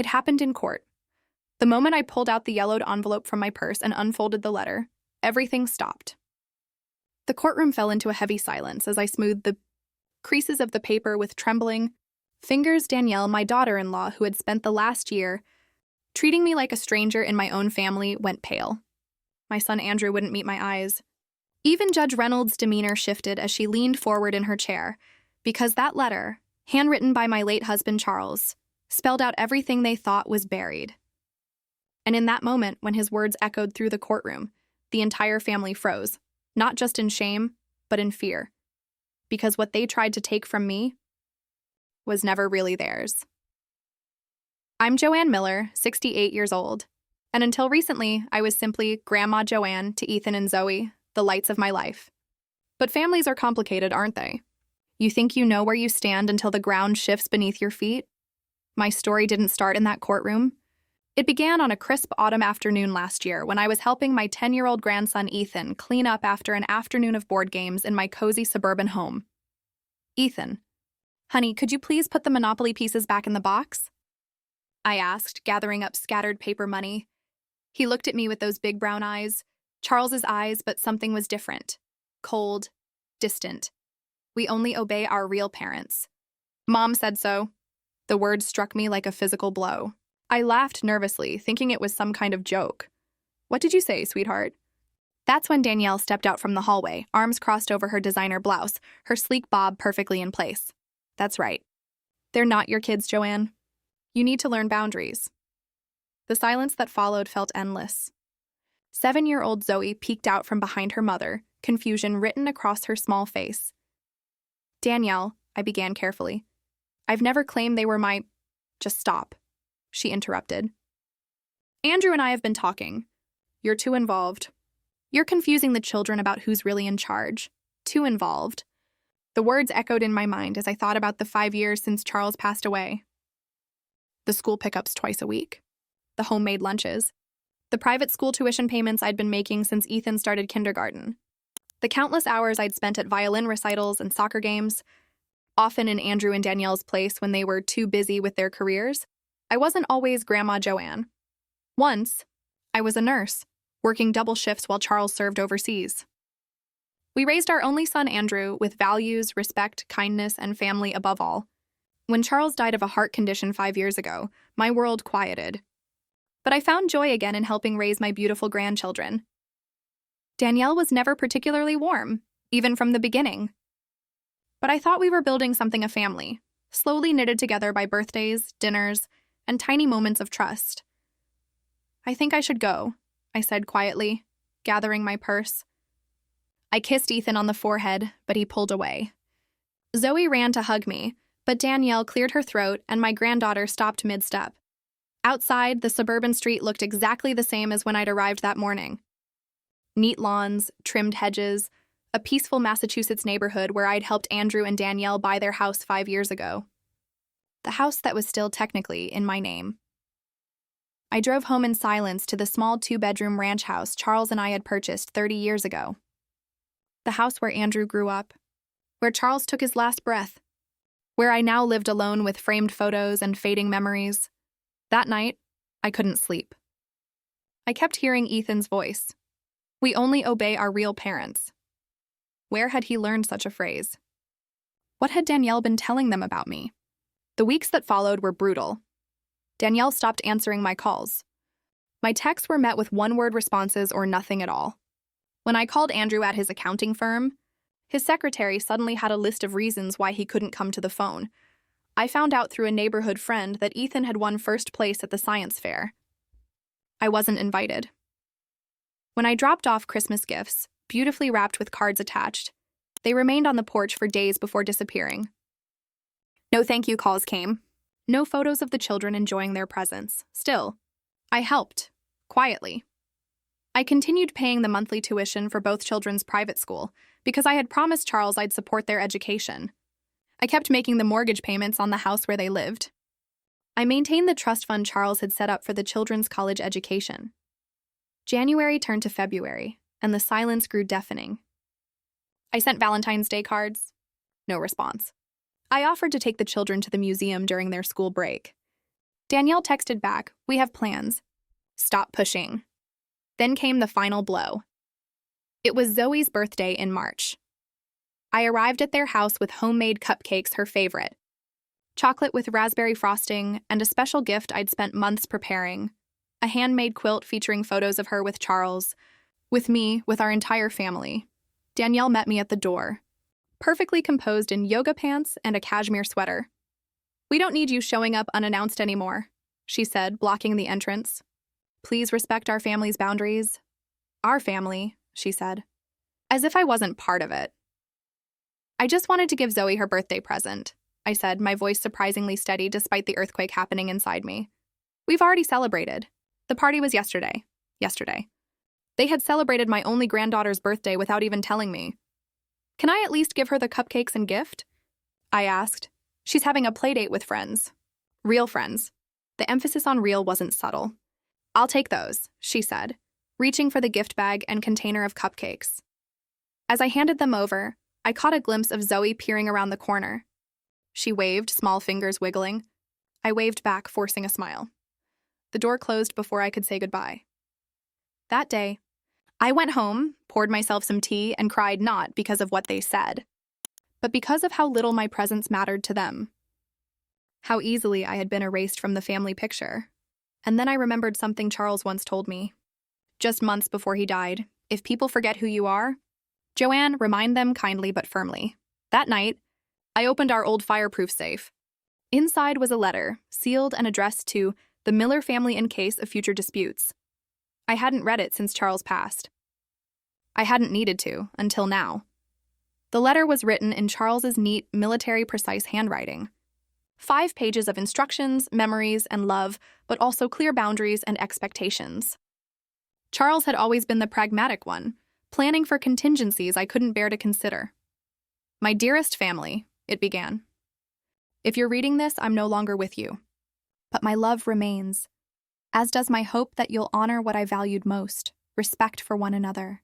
It happened in court. The moment I pulled out the yellowed envelope from my purse and unfolded the letter, everything stopped. The courtroom fell into a heavy silence as I smoothed the creases of the paper with trembling fingers. Danielle, my daughter-in-law, who had spent the last year treating me like a stranger in my own family, went pale. My son Andrew wouldn't meet my eyes. Even Judge Reynolds' demeanor shifted as she leaned forward in her chair, because that letter, handwritten by my late husband Charles, spelled out everything they thought was buried. And in that moment, when his words echoed through the courtroom, the entire family froze, not just in shame, but in fear, because what they tried to take from me was never really theirs. I'm Joanne Miller, 68 years old, and until recently, I was simply Grandma Joanne to Ethan and Zoe, the lights of my life. But families are complicated, aren't they? You think you know where you stand until the ground shifts beneath your feet? My story didn't start in that courtroom. It began on a crisp autumn afternoon last year when I was helping my 10-year-old grandson Ethan clean up after an afternoon of board games in my cozy suburban home. Ethan, honey, could you please put the Monopoly pieces back in the box? I asked, gathering up scattered paper money. He looked at me with those big brown eyes, Charles's eyes, but something was different. Cold, distant. We only obey our real parents. Mom said so. The words struck me like a physical blow. I laughed nervously, thinking it was some kind of joke. What did you say, sweetheart? That's when Danielle stepped out from the hallway, arms crossed over her designer blouse, her sleek bob perfectly in place. That's right. They're not your kids, Joanne. You need to learn boundaries. The silence that followed felt endless. 7-year-old Zoe peeked out from behind her mother, confusion written across her small face. Danielle, I began carefully. I've never claimed they were my... Just stop, she interrupted. Andrew and I have been talking. You're too involved. You're confusing the children about who's really in charge. Too involved. The words echoed in my mind as I thought about the 5 years since Charles passed away. The school pickups twice a week. The homemade lunches. The private school tuition payments I'd been making since Ethan started kindergarten. The countless hours I'd spent at violin recitals and soccer games, often in Andrew and Danielle's place when they were too busy with their careers. I wasn't always Grandma Joanne. Once, I was a nurse, working double shifts while Charles served overseas. We raised our only son, Andrew, with values, respect, kindness, and family above all. When Charles died of a heart condition 5 years ago, my world quieted. But I found joy again in helping raise my beautiful grandchildren. Danielle was never particularly warm, even from the beginning. But I thought we were building something a family, slowly knitted together by birthdays, dinners, and tiny moments of trust. I think I should go, I said quietly, gathering my purse. I kissed Ethan on the forehead, but he pulled away. Zoe ran to hug me, but Danielle cleared her throat and my granddaughter stopped mid-step. Outside, the suburban street looked exactly the same as when I'd arrived that morning. Neat lawns, trimmed hedges, a peaceful Massachusetts neighborhood where I'd helped Andrew and Danielle buy their house 5 years ago. The house that was still technically in my name. I drove home in silence to the small 2-bedroom ranch house Charles and I had purchased 30 years ago. The house where Andrew grew up, where Charles took his last breath, where I now lived alone with framed photos and fading memories. That night, I couldn't sleep. I kept hearing Ethan's voice. We only obey our real parents. Where had he learned such a phrase? What had Danielle been telling them about me? The weeks that followed were brutal. Danielle stopped answering my calls. My texts were met with one-word responses or nothing at all. When I called Andrew at his accounting firm, his secretary suddenly had a list of reasons why he couldn't come to the phone. I found out through a neighborhood friend that Ethan had won first place at the science fair. I wasn't invited. When I dropped off Christmas gifts, beautifully wrapped with cards attached, they remained on the porch for days before disappearing. No thank you calls came. No photos of the children enjoying their presents. Still, I helped, quietly. I continued paying the monthly tuition for both children's private school because I had promised Charles I'd support their education. I kept making the mortgage payments on the house where they lived. I maintained the trust fund Charles had set up for the children's college education. January turned to February, and the silence grew deafening. I sent Valentine's Day cards. No response. I offered to take the children to the museum during their school break. Danielle texted back, "We have plans. Stop pushing." Then came the final blow. It was Zoe's birthday in March. I arrived at their house with homemade cupcakes, her favorite, chocolate with raspberry frosting, and a special gift I'd spent months preparing, a handmade quilt featuring photos of her with Charles, with me, with our entire family. Danielle met me at the door, perfectly composed in yoga pants and a cashmere sweater. "We don't need you showing up unannounced anymore," she said, blocking the entrance. "Please respect our family's boundaries." "Our family," she said, as if I wasn't part of it. "I just wanted to give Zoe her birthday present," I said, my voice surprisingly steady despite the earthquake happening inside me. "We've already celebrated. The party was yesterday. They had celebrated my only granddaughter's birthday without even telling me. Can I at least give her the cupcakes and gift?" I asked. "She's having a playdate with friends. Real friends." The emphasis on real wasn't subtle. "I'll take those," she said, reaching for the gift bag and container of cupcakes. As I handed them over, I caught a glimpse of Zoe peering around the corner. She waved, small fingers wiggling. I waved back, forcing a smile. The door closed before I could say goodbye. That day, I went home, poured myself some tea, and cried not because of what they said, but because of how little my presence mattered to them. How easily I had been erased from the family picture. And then I remembered something Charles once told me. Just months before he died, "If people forget who you are, Joanne, remind them kindly but firmly." That night, I opened our old fireproof safe. Inside was a letter, sealed and addressed to the Miller family in case of future disputes. I hadn't read it since Charles passed. I hadn't needed to, until now. The letter was written in Charles's neat, military-precise handwriting. 5 pages of instructions, memories, and love, but also clear boundaries and expectations. Charles had always been the pragmatic one, planning for contingencies I couldn't bear to consider. "My dearest family," it began. "If you're reading this, I'm no longer with you. But my love remains, as does my hope that you'll honor what I valued most, respect for one another."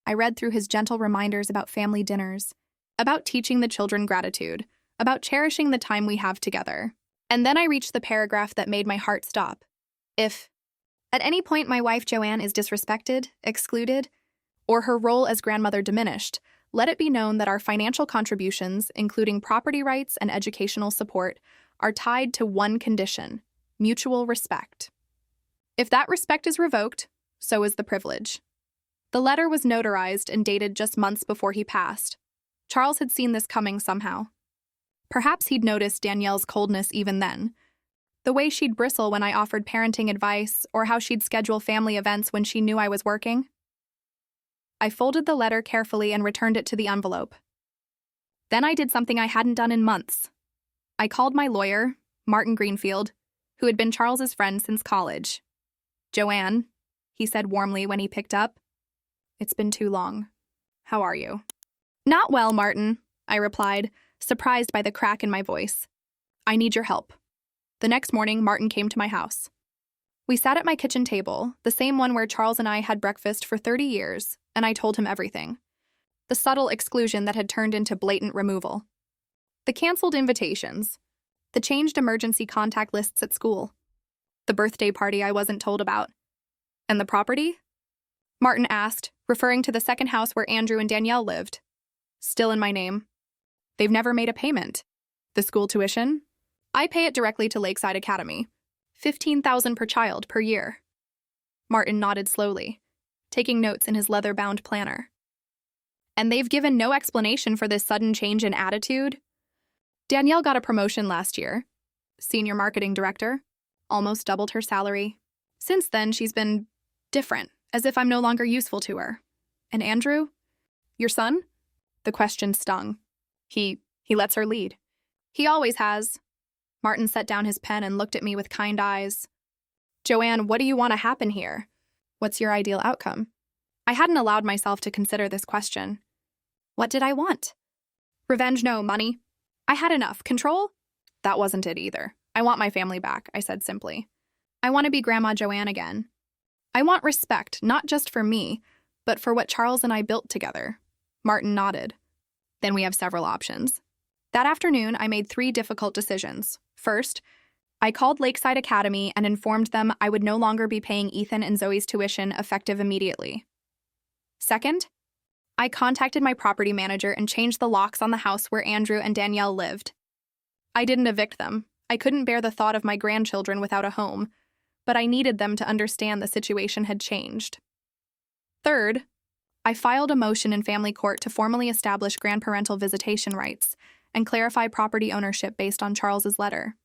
I read through his gentle reminders about family dinners, about teaching the children gratitude, about cherishing the time we have together. And then I reached the paragraph that made my heart stop. "If at any point my wife Joanne is disrespected, excluded, or her role as grandmother diminished, let it be known that our financial contributions, including property rights and educational support, are tied to one condition: mutual respect. If that respect is revoked, so is the privilege." The letter was notarized and dated just months before he passed. Charles had seen this coming somehow. Perhaps he'd noticed Danielle's coldness even then. The way she'd bristle when I offered parenting advice, or how she'd schedule family events when she knew I was working. I folded the letter carefully and returned it to the envelope. Then I did something I hadn't done in months. I called my lawyer, Martin Greenfield, who had been Charles's friend since college. "Joanne," he said warmly when he picked up. "It's been too long. How are you?" "Not well, Martin," I replied, surprised by the crack in my voice. "I need your help." The next morning, Martin came to my house. We sat at my kitchen table, the same one where Charles and I had breakfast for 30 years, and I told him everything. The subtle exclusion that had turned into blatant removal. The canceled invitations. The changed emergency contact lists at school. The birthday party I wasn't told about. "And the property?" Martin asked, referring to the second house where Andrew and Danielle lived. "Still in my name. They've never made a payment." "The school tuition?" "I pay it directly to Lakeside Academy. $15,000 per child per year." Martin nodded slowly, taking notes in his leather-bound planner. "And they've given no explanation for this sudden change in attitude?" "Danielle got a promotion last year. Senior marketing director. Almost doubled her salary. Since then, she's been different, as if I'm no longer useful to her." "And Andrew? Your son?" The question stung. He lets her lead." "He always has." Martin set down his pen and looked at me with kind eyes. "Joanne, what do you want to happen here? What's your ideal outcome?" I hadn't allowed myself to consider this question. What did I want? Revenge, no. Money? I had enough. Control? That wasn't it either. "I want my family back," I said simply. "I want to be Grandma Joanne again. I want respect, not just for me, but for what Charles and I built together." Martin nodded. "Then we have several options." That afternoon, I made 3 difficult decisions. First, I called Lakeside Academy and informed them I would no longer be paying Ethan and Zoe's tuition effective immediately. Second, I contacted my property manager and changed the locks on the house where Andrew and Danielle lived. I didn't evict them. I couldn't bear the thought of my grandchildren without a home, but I needed them to understand the situation had changed. Third, I filed a motion in family court to formally establish grandparental visitation rights and clarify property ownership based on Charles's letter.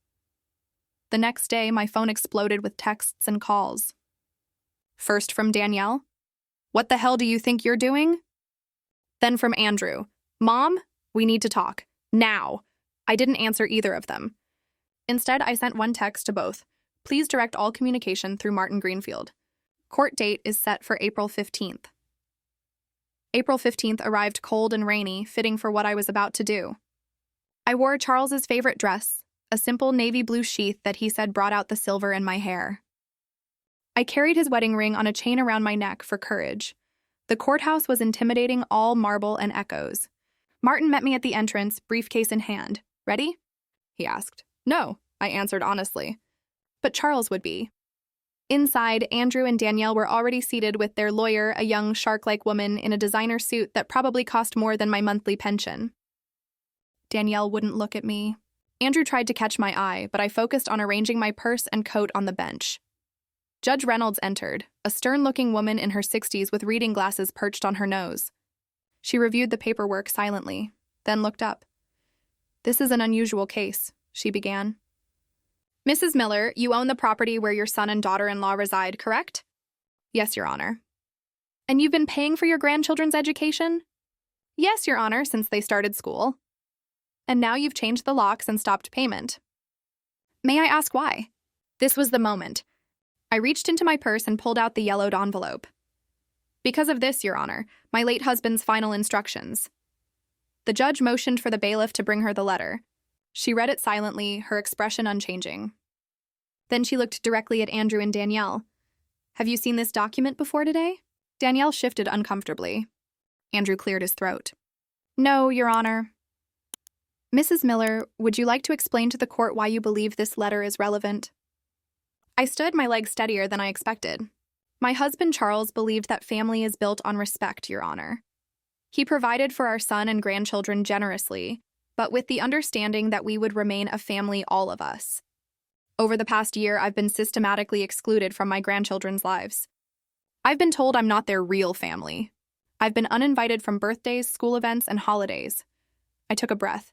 The next day, my phone exploded with texts and calls. First from Danielle, "What the hell do you think you're doing?" Then from Andrew, "Mom, we need to talk. Now." I didn't answer either of them. Instead, I sent one text to both. "Please direct all communication through Martin Greenfield. Court date is set for April 15th. April 15th arrived cold and rainy, fitting for what I was about to do. I wore Charles's favorite dress, a simple navy blue sheath that he said brought out the silver in my hair. I carried his wedding ring on a chain around my neck for courage. The courthouse was intimidating, all marble and echoes. Martin met me at the entrance, briefcase in hand. "Ready?" he asked. "No," I answered honestly. But Charles would be. Inside, Andrew and Danielle were already seated with their lawyer, a young shark-like woman in a designer suit that probably cost more than my monthly pension. Danielle wouldn't look at me. Andrew tried to catch my eye, but I focused on arranging my purse and coat on the bench. Judge Reynolds entered, a stern-looking woman in her 60s with reading glasses perched on her nose. She reviewed the paperwork silently, then looked up. "This is an unusual case," she began. "Mrs. Miller, you own the property where your son and daughter-in-law reside, correct?" "Yes, Your Honor." "And you've been paying for your grandchildren's education?" "Yes, Your Honor, since they started school." "And now you've changed the locks and stopped payment. May I ask why?" This was the moment. I reached into my purse and pulled out the yellowed envelope. "Because of this, Your Honor, my late husband's final instructions." The judge motioned for the bailiff to bring her the letter. She read it silently, her expression unchanging. Then she looked directly at Andrew and Danielle. "Have you seen this document before today?" Danielle shifted uncomfortably. Andrew cleared his throat. "No, Your Honor." "Mrs. Miller, would you like to explain to the court why you believe this letter is relevant?" I stood, my legs steadier than I expected. "My husband Charles believed that family is built on respect, Your Honor. He provided for our son and grandchildren generously, but with the understanding that we would remain a family, all of us. Over the past year, I've been systematically excluded from my grandchildren's lives. I've been told I'm not their real family. I've been uninvited from birthdays, school events, and holidays." I took a breath,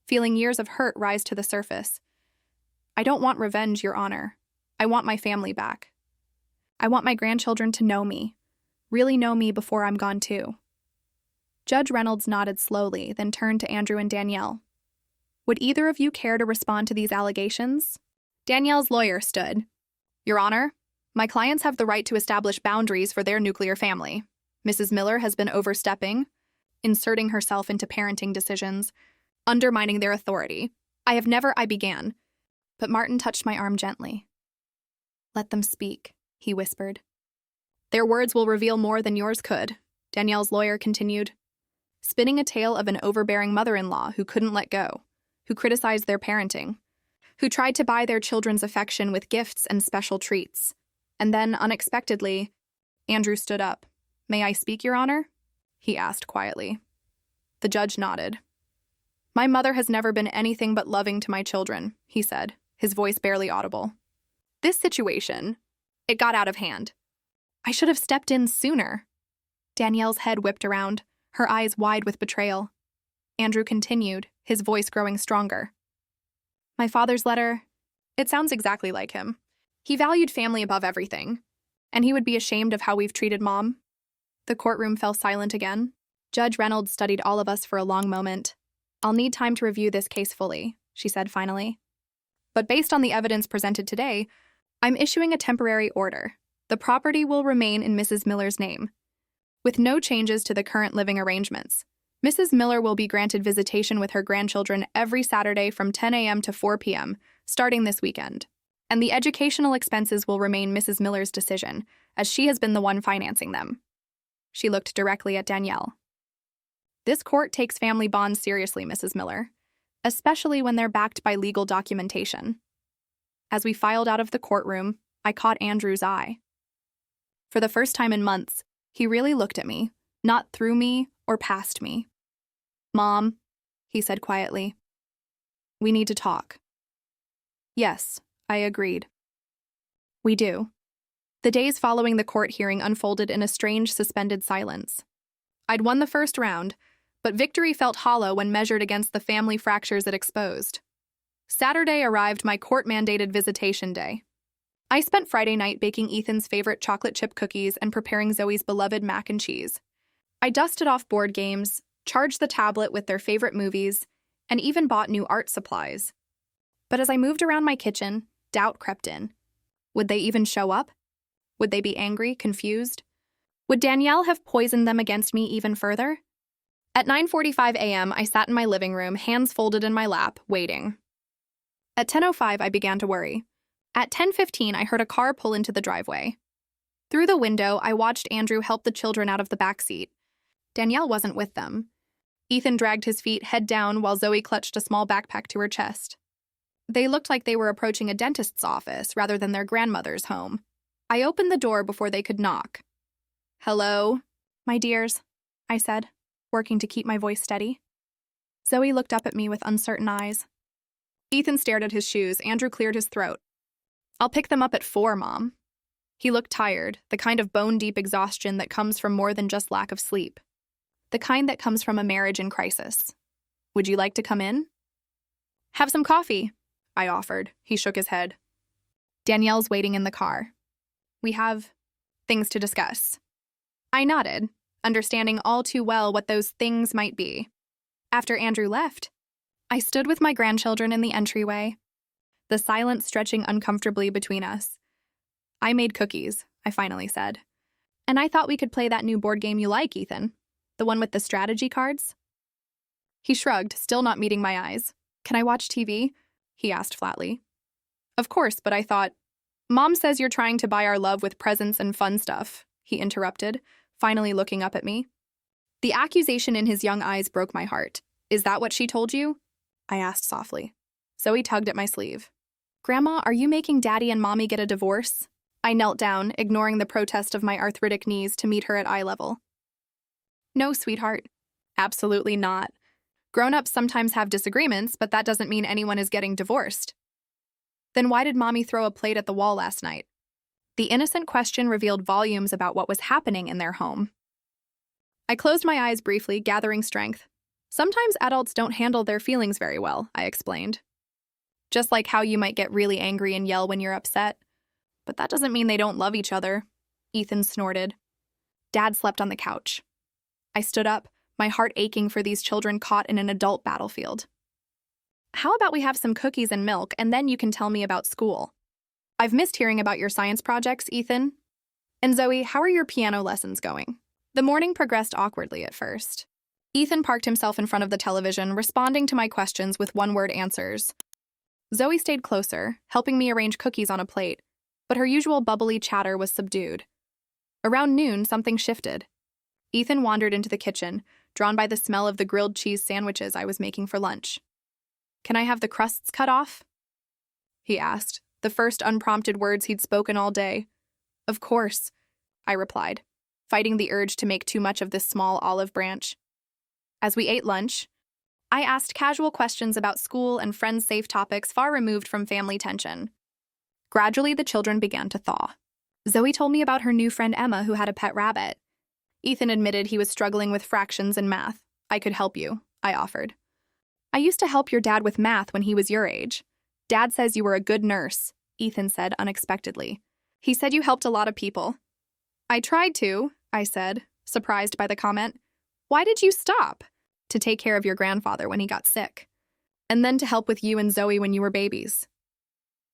feeling years of hurt rise to the surface. "I don't want revenge, Your Honor. I want my family back. I want my grandchildren to know me, really know me before I'm gone too." Judge Reynolds nodded slowly, then turned to Andrew and Danielle. "Would either of you care to respond to these allegations?" Danielle's lawyer stood. "Your Honor, my clients have the right to establish boundaries for their nuclear family. Mrs. Miller has been overstepping, inserting herself into parenting decisions, undermining their authority. I began." But Martin touched my arm gently. "Let them speak," he whispered. "Their words will reveal more than yours could," Danielle's lawyer continued, spinning a tale of an overbearing mother-in-law who couldn't let go, who criticized their parenting, who tried to buy their children's affection with gifts and special treats. And then, unexpectedly, Andrew stood up. "May I speak, Your Honor?" he asked quietly. The judge nodded. "My mother has never been anything but loving to my children," he said, his voice barely audible. "This situation, it got out of hand. I should have stepped in sooner." Danielle's head whipped around, her eyes wide with betrayal. Andrew continued, his voice growing stronger. "My father's letter, it sounds exactly like him. He valued family above everything, and he would be ashamed of how we've treated Mom." The courtroom fell silent again. Judge Reynolds studied all of us for a long moment. "I'll need time to review this case fully," she said finally. "But based on the evidence presented today, I'm issuing a temporary order. The property will remain in Mrs. Miller's name, with no changes to the current living arrangements. Mrs. Miller will be granted visitation with her grandchildren every Saturday from 10 a.m. to 4 p.m., starting this weekend. And the educational expenses will remain Mrs. Miller's decision, as she has been the one financing them." She looked directly at Danielle. "This court takes family bonds seriously, Mrs. Miller, especially when they're backed by legal documentation." As we filed out of the courtroom, I caught Andrew's eye. For the first time in months, he really looked at me, not through me or past me. "Mom," he said quietly, "we need to talk." "Yes," I agreed. "We do." The days following the court hearing unfolded in a strange, suspended silence. I'd won the first round, but victory felt hollow when measured against the family fractures it exposed. Saturday arrived, my court-mandated visitation day. I spent Friday night baking Ethan's favorite chocolate chip cookies and preparing Zoe's beloved mac and cheese. I dusted off board games, charged the tablet with their favorite movies, and even bought new art supplies. But as I moved around my kitchen, doubt crept in. Would they even show up? Would they be angry, confused? Would Danielle have poisoned them against me even further? At 9:45 a.m., I sat in my living room, hands folded in my lap, waiting. At 10:05, I began to worry. At 10:15, I heard a car pull into the driveway. Through the window, I watched Andrew help the children out of the back seat. Danielle wasn't with them. Ethan dragged his feet head down while Zoe clutched a small backpack to her chest. They looked like they were approaching a dentist's office rather than their grandmother's home. I opened the door before they could knock. "Hello, my dears," I said, working to keep my voice steady. Zoe looked up at me with uncertain eyes. Ethan stared at his shoes. Andrew cleared his throat. "I'll pick them up at 4, Mom." He looked tired, the kind of bone-deep exhaustion that comes from more than just lack of sleep. The kind that comes from a marriage in crisis. "Would you like to come in?" "Have some coffee," I offered. He shook his head. "Danielle's waiting in the car. We have things to discuss." I nodded, understanding all too well what those things might be. After Andrew left, I stood with my grandchildren in the entryway, the silence stretching uncomfortably between us. "I made cookies," I finally said. "And I thought we could play that new board game you like, Ethan. The one with the strategy cards?" He shrugged, still not meeting my eyes. "Can I watch TV?" he asked flatly. "Of course, but I thought—" "Mom says you're trying to buy our love with presents and fun stuff," he interrupted, finally looking up at me. The accusation in his young eyes broke my heart. "Is that what she told you?" I asked softly. Zoe tugged at my sleeve. "Grandma, are you making Daddy and Mommy get a divorce?" I knelt down, ignoring the protest of my arthritic knees to meet her at eye level. "No, sweetheart. Absolutely not. Grown-ups sometimes have disagreements, but that doesn't mean anyone is getting divorced." "Then why did Mommy throw a plate at the wall last night?" The innocent question revealed volumes about what was happening in their home. I closed my eyes briefly, gathering strength. "Sometimes adults don't handle their feelings very well," I explained. "Just like how you might get really angry and yell when you're upset. But that doesn't mean they don't love each other," Ethan snorted. Dad slept on the couch. I stood up, my heart aching for these children caught in an adult battlefield. "How about we have some cookies and milk, and then you can tell me about school? I've missed hearing about your science projects, Ethan. And Zoe, how are your piano lessons going?" The morning progressed awkwardly at first. Ethan parked himself in front of the television, responding to my questions with one-word answers. Zoe stayed closer, helping me arrange cookies on a plate, but her usual bubbly chatter was subdued. Around noon, something shifted. Ethan wandered into the kitchen, drawn by the smell of the grilled cheese sandwiches I was making for lunch. "Can I have the crusts cut off?" he asked, the first unprompted words he'd spoken all day. "Of course," I replied, fighting the urge to make too much of this small olive branch. As we ate lunch, I asked casual questions about school and friends-safe topics far removed from family tension. Gradually, the children began to thaw. Zoe told me about her new friend Emma who had a pet rabbit. Ethan admitted he was struggling with fractions and math. "I could help you," I offered. "I used to help your dad with math when he was your age. Dad says you were a good nurse," Ethan said unexpectedly. "He said you helped a lot of people." "I tried to," I said, surprised by the comment. "Why did you stop?" "To take care of your grandfather when he got sick. And then to help with you and Zoe when you were babies."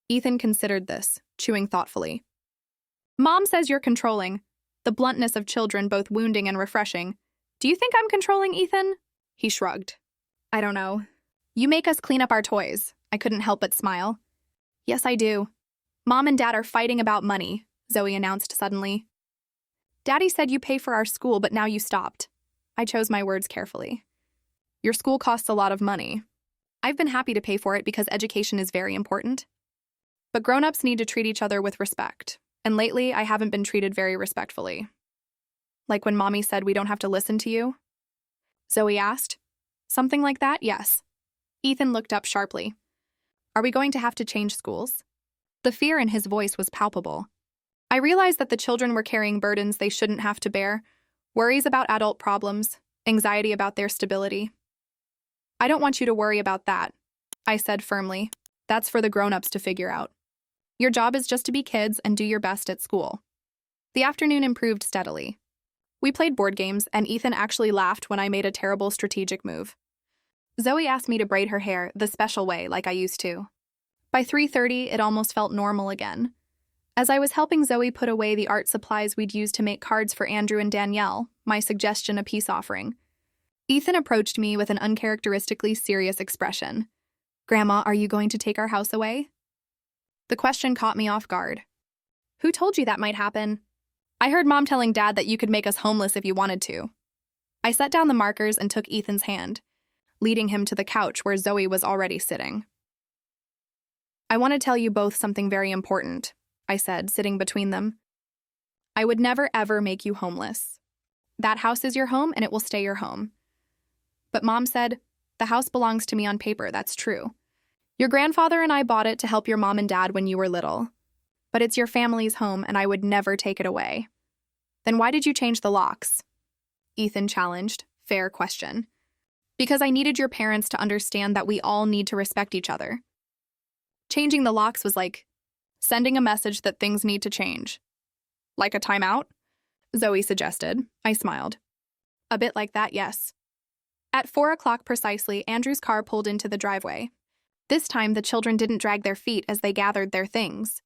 Ethan considered this, chewing thoughtfully. "Mom says you're controlling. The bluntness of children both wounding and refreshing. Do you think I'm controlling, Ethan?" He shrugged. "I don't know. You make us clean up our toys." I couldn't help but smile. "Yes, I do. Mom and Dad are fighting about money," Zoe announced suddenly. "Daddy said you pay for our school, but now you stopped." I chose my words carefully. "Your school costs a lot of money. I've been happy to pay for it because education is very important. But grown-ups need to treat each other with respect. And lately, I haven't been treated very respectfully. Like when Mommy said we don't have to listen to you? Zoe asked. Something like that, yes. Ethan looked up sharply. Are we going to have to change schools? The fear in his voice was palpable. I realized that the children were carrying burdens they shouldn't have to bear, worries about adult problems, anxiety about their stability. I don't want you to worry about that, I said firmly. That's for the grown-ups to figure out. Your job is just to be kids and do your best at school. The afternoon improved steadily. We played board games, and Ethan actually laughed when I made a terrible strategic move. Zoe asked me to braid her hair the special way like I used to. By 3:30, it almost felt normal again. As I was helping Zoe put away the art supplies we'd used to make cards for Andrew and Danielle, my suggestion a peace offering, Ethan approached me with an uncharacteristically serious expression. Grandma, are you going to take our house away? The question caught me off guard. Who told you that might happen? I heard Mom telling Dad that you could make us homeless if you wanted to. I set down the markers and took Ethan's hand, leading him to the couch where Zoe was already sitting. I want to tell you both something very important, I said, sitting between them. I would never ever make you homeless. That house is your home and it will stay your home. But Mom said, the house belongs to me on paper, that's true. Your grandfather and I bought it to help your mom and dad when you were little. But it's your family's home and I would never take it away. Then why did you change the locks? Ethan challenged. Fair question. Because I needed your parents to understand that we all need to respect each other. Changing the locks was like sending a message that things need to change. Like a timeout? Zoe suggested. I smiled. A bit like that, yes. At 4 o'clock precisely, Andrew's car pulled into the driveway. This time, the children didn't drag their feet as they gathered their things.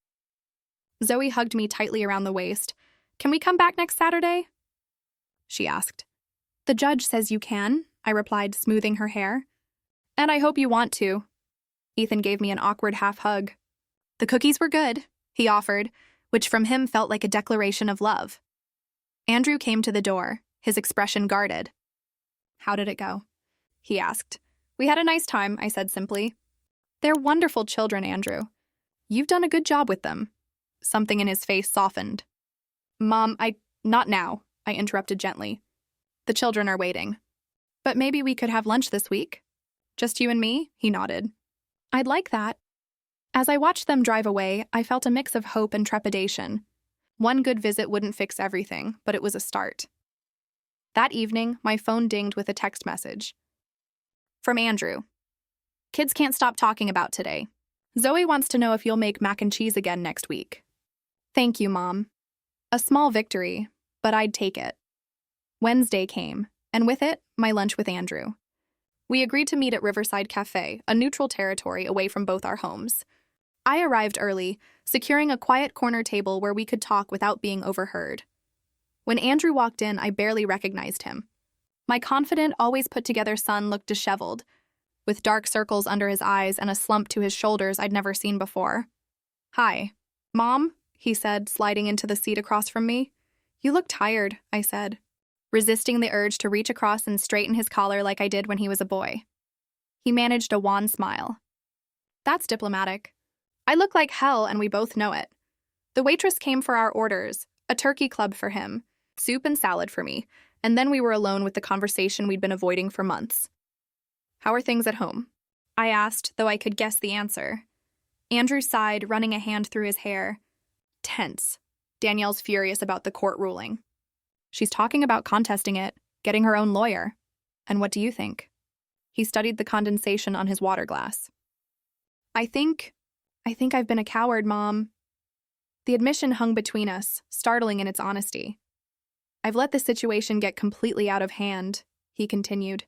Zoe hugged me tightly around the waist. Can we come back next Saturday? She asked. The judge says you can, I replied, smoothing her hair. And I hope you want to. Ethan gave me an awkward half hug. The cookies were good, he offered, which from him felt like a declaration of love. Andrew came to the door, his expression guarded. How did it go? He asked. We had a nice time, I said simply. They're wonderful children, Andrew. You've done a good job with them. Something in his face softened. Mom, not now, I interrupted gently. The children are waiting. But maybe we could have lunch this week. Just you and me? He nodded. I'd like that. As I watched them drive away, I felt a mix of hope and trepidation. One good visit wouldn't fix everything, but it was a start. That evening, my phone dinged with a text message. From Andrew. Kids can't stop talking about today. Zoe wants to know if you'll make mac and cheese again next week. Thank you, Mom. A small victory, but I'd take it. Wednesday came, and with it, my lunch with Andrew. We agreed to meet at Riverside Cafe, a neutral territory away from both our homes. I arrived early, securing a quiet corner table where we could talk without being overheard. When Andrew walked in, I barely recognized him. My confident, always put-together son looked disheveled, with dark circles under his eyes and a slump to his shoulders I'd never seen before. Hi. Mom, he said, sliding into the seat across from me. You look tired, I said, resisting the urge to reach across and straighten his collar like I did when he was a boy. He managed a wan smile. That's diplomatic. I look like hell and we both know it. The waitress came for our orders, a turkey club for him, soup and salad for me, and then we were alone with the conversation we'd been avoiding for months. How are things at home? I asked, though I could guess the answer. Andrew sighed, running a hand through his hair. Tense. Danielle's furious about the court ruling. She's talking about contesting it, getting her own lawyer. And what do you think? He studied the condensation on his water glass. I think I've been a coward, Mom. The admission hung between us, startling in its honesty. I've let the situation get completely out of hand, he continued.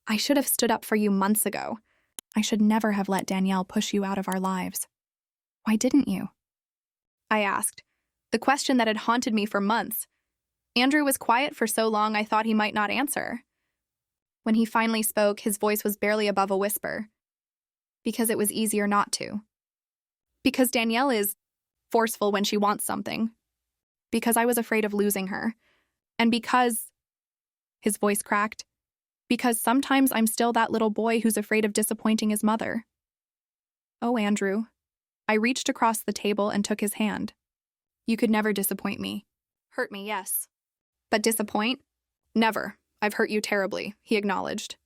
I should have stood up for you months ago. I should never have let Danielle push you out of our lives. Why didn't you? I asked, the question that had haunted me for months. Andrew was quiet for so long I thought he might not answer. When he finally spoke, his voice was barely above a whisper. Because it was easier not to. Because Danielle is forceful when she wants something. Because I was afraid of losing her. And because... His voice cracked. Because sometimes I'm still that little boy who's afraid of disappointing his mother. Oh, Andrew. I reached across the table and took his hand. You could never disappoint me. Hurt me, yes. But disappoint? Never. I've hurt you terribly, he acknowledged.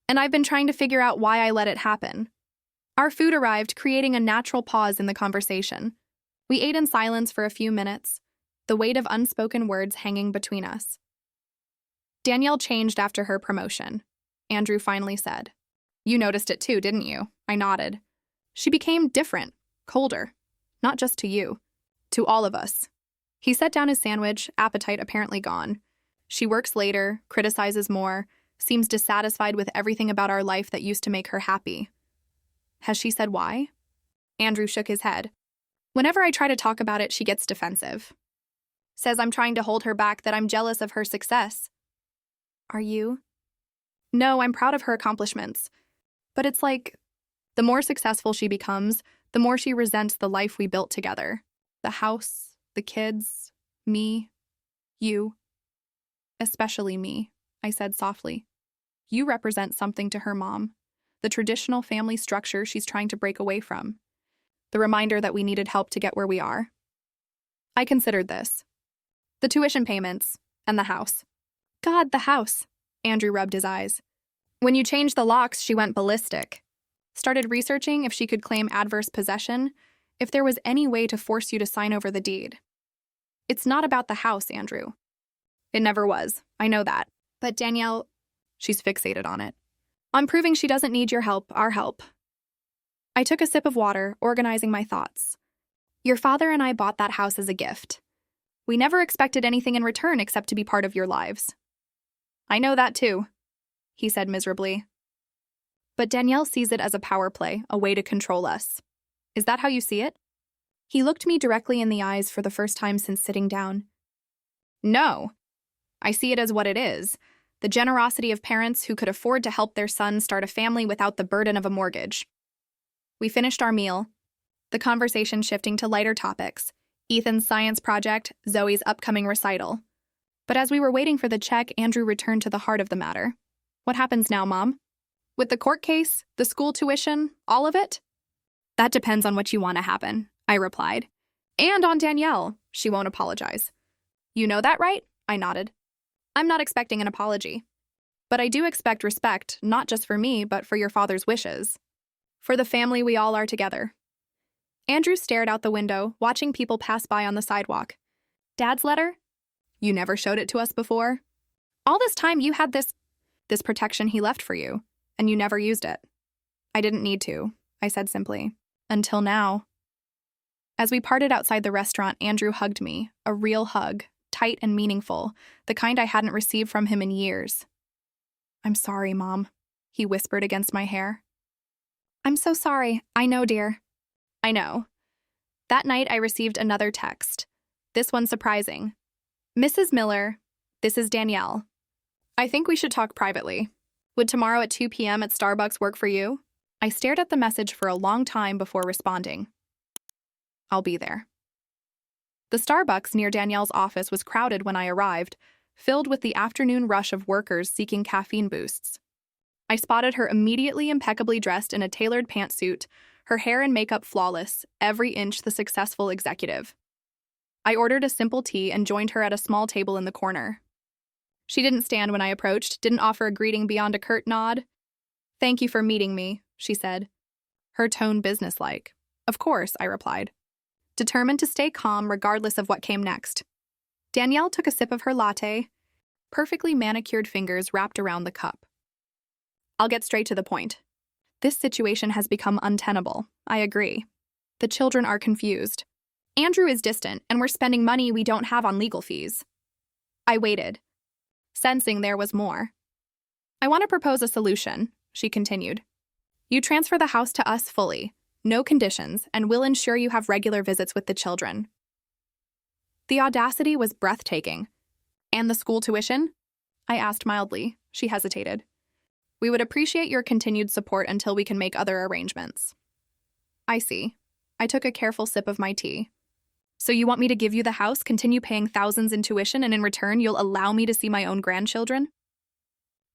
And I've been trying to figure out why I let it happen. Our food arrived, creating a natural pause in the conversation. We ate in silence for a few minutes, the weight of unspoken words hanging between us. Danielle changed after her promotion. Andrew finally said. You noticed it too, didn't you? I nodded. She became different, colder. Not just to you. To all of us. He set down his sandwich, appetite apparently gone. She works later, criticizes more, seems dissatisfied with everything about our life that used to make her happy. Has she said why? Andrew shook his head. Whenever I try to talk about it, she gets defensive. Says I'm trying to hold her back, that I'm jealous of her success. Are you? No, I'm proud of her accomplishments. But it's like, the more successful she becomes, the more she resents the life we built together. The house, the kids, me, you. Especially me, I said softly. You represent something to her mom. The traditional family structure she's trying to break away from. The reminder that we needed help to get where we are. I considered this. The tuition payments, and the house. God, the house. Andrew rubbed his eyes. When you changed the locks, she went ballistic. Started researching if she could claim adverse possession, if there was any way to force you to sign over the deed. It's not about the house, Andrew. It never was. I know that. But Danielle, she's fixated on it. I'm proving she doesn't need your help, our help. I took a sip of water, organizing my thoughts. Your father and I bought that house as a gift. We never expected anything in return except to be part of your lives. I know that too, he said miserably. But Danielle sees it as a power play, a way to control us. Is that how you see it? He looked me directly in the eyes for the first time since sitting down. No. I see it as what it is. The generosity of parents who could afford to help their son start a family without the burden of a mortgage. We finished our meal, the conversation shifting to lighter topics, Ethan's science project, Zoe's upcoming recital. But as we were waiting for the check, Andrew returned to the heart of the matter. What happens now, Mom? With the court case, the school tuition, all of it? That depends on what you want to happen, I replied. And on Danielle. She won't apologize. You know that, right? I nodded. I'm not expecting an apology. But I do expect respect, not just for me, but for your father's wishes. For the family we all are together. Andrew stared out the window, watching people pass by on the sidewalk. Dad's letter? You never showed it to us before? All this time you had this protection he left for you, and you never used it. I didn't need to, I said simply. Until now. As we parted outside the restaurant, Andrew hugged me, a real hug, tight and meaningful, the kind I hadn't received from him in years. I'm sorry, Mom, he whispered against my hair. I'm so sorry. I know, dear. I know. That night I received another text. This one surprising. Mrs. Miller, this is Danielle. I think we should talk privately. Would tomorrow at 2 p.m. at Starbucks work for you? I stared at the message for a long time before responding. I'll be there. The Starbucks near Danielle's office was crowded when I arrived, filled with the afternoon rush of workers seeking caffeine boosts. I spotted her immediately impeccably dressed in a tailored pantsuit, her hair and makeup flawless, every inch the successful executive. I ordered a simple tea and joined her at a small table in the corner. She didn't stand when I approached, didn't offer a greeting beyond a curt nod. Thank you for meeting me, she said. Her tone businesslike. Of course, I replied, determined to stay calm regardless of what came next. Danielle took a sip of her latte, perfectly manicured fingers wrapped around the cup. I'll get straight to the point. This situation has become untenable. I agree. The children are confused. Andrew is distant, and we're spending money we don't have on legal fees. I waited, sensing there was more. I want to propose a solution, she continued. You transfer the house to us fully, no conditions, and we'll ensure you have regular visits with the children. The audacity was breathtaking. And the school tuition? I asked mildly. She hesitated. We would appreciate your continued support until we can make other arrangements. I see. I took a careful sip of my tea. So you want me to give you the house, continue paying thousands in tuition, and in return you'll allow me to see my own grandchildren?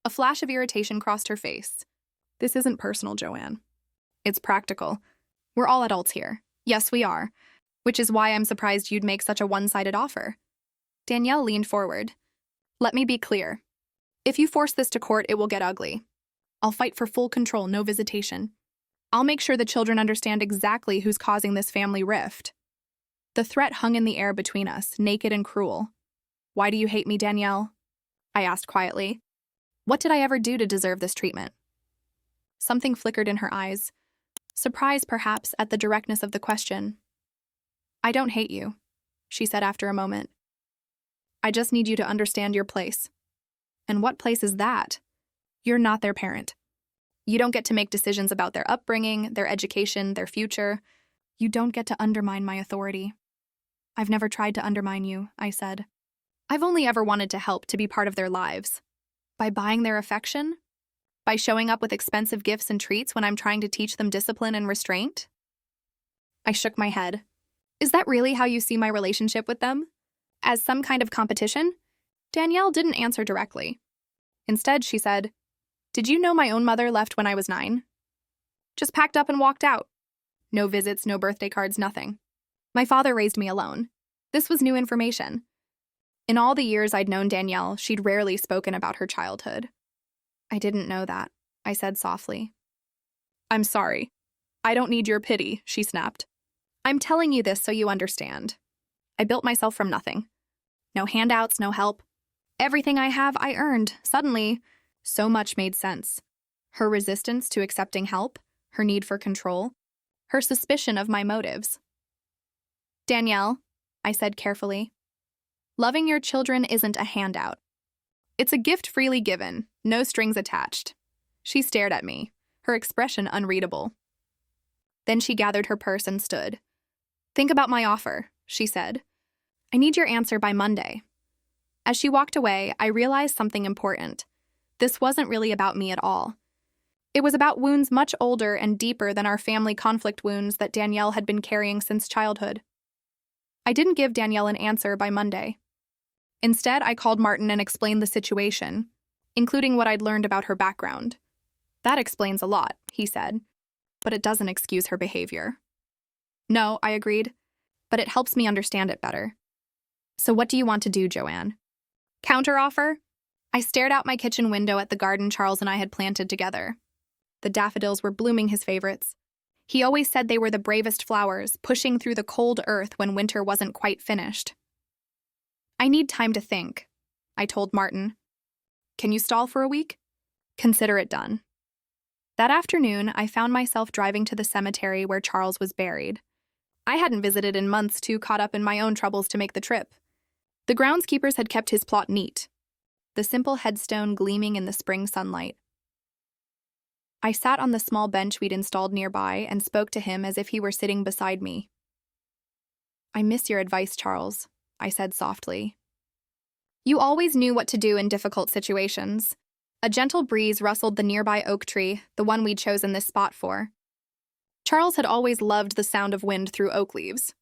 A flash of irritation crossed her face. This isn't personal, Joanne. It's practical. We're all adults here. Yes, we are, which is why I'm surprised you'd make such a one-sided offer. Danielle leaned forward. Let me be clear. If you force this to court, it will get ugly. I'll fight for full control, no visitation. I'll make sure the children understand exactly who's causing this family rift. The threat hung in the air between us, naked and cruel. Why do you hate me, Danielle? I asked quietly. What did I ever do to deserve this treatment? Something flickered in her eyes. Surprise, perhaps, at the directness of the question. I don't hate you, she said after a moment. I just need you to understand your place. And what place is that? You're not their parent. You don't get to make decisions about their upbringing, their education, their future. You don't get to undermine my authority. I've never tried to undermine you, I said. I've only ever wanted to help, to be part of their lives. By buying their affection? By showing up with expensive gifts and treats when I'm trying to teach them discipline and restraint? I shook my head. Is that really how you see my relationship with them? As some kind of competition? Danielle didn't answer directly. Instead, she said, Did you know my own mother left when I was 9? Just packed up and walked out. No visits, no birthday cards, nothing. My father raised me alone. This was new information. In all the years I'd known Danielle, she'd rarely spoken about her childhood. I didn't know that, I said softly. I'm sorry. I don't need your pity, she snapped. I'm telling you this so you understand. I built myself from nothing. No handouts, no help. Everything I have, I earned. Suddenly, so much made sense. Her resistance to accepting help, her need for control, her suspicion of my motives. Danielle, I said carefully, loving your children isn't a handout. It's a gift freely given, no strings attached. She stared at me, her expression unreadable. Then she gathered her purse and stood. Think about my offer, she said. I need your answer by Monday. As she walked away, I realized something important. This wasn't really about me at all. It was about wounds much older and deeper than our family conflict wounds that Danielle had been carrying since childhood. I didn't give Danielle an answer by Monday. Instead, I called Martin and explained the situation, including what I'd learned about her background. That explains a lot, he said, but it doesn't excuse her behavior. No, I agreed, but it helps me understand it better. So what do you want to do, Joanne? Counteroffer? I stared out my kitchen window at the garden Charles and I had planted together. The daffodils were blooming his favorites. He always said they were the bravest flowers, pushing through the cold earth when winter wasn't quite finished. I need time to think, I told Martin. Can you stall for a week? Consider it done. That afternoon, I found myself driving to the cemetery where Charles was buried. I hadn't visited in months, too caught up in my own troubles to make the trip. The groundskeepers had kept his plot neat, the simple headstone gleaming in the spring sunlight. I sat on the small bench we'd installed nearby and spoke to him as if he were sitting beside me. I miss your advice, Charles, I said softly. You always knew what to do in difficult situations. A gentle breeze rustled the nearby oak tree, the one we'd chosen this spot for. Charles had always loved the sound of wind through oak leaves.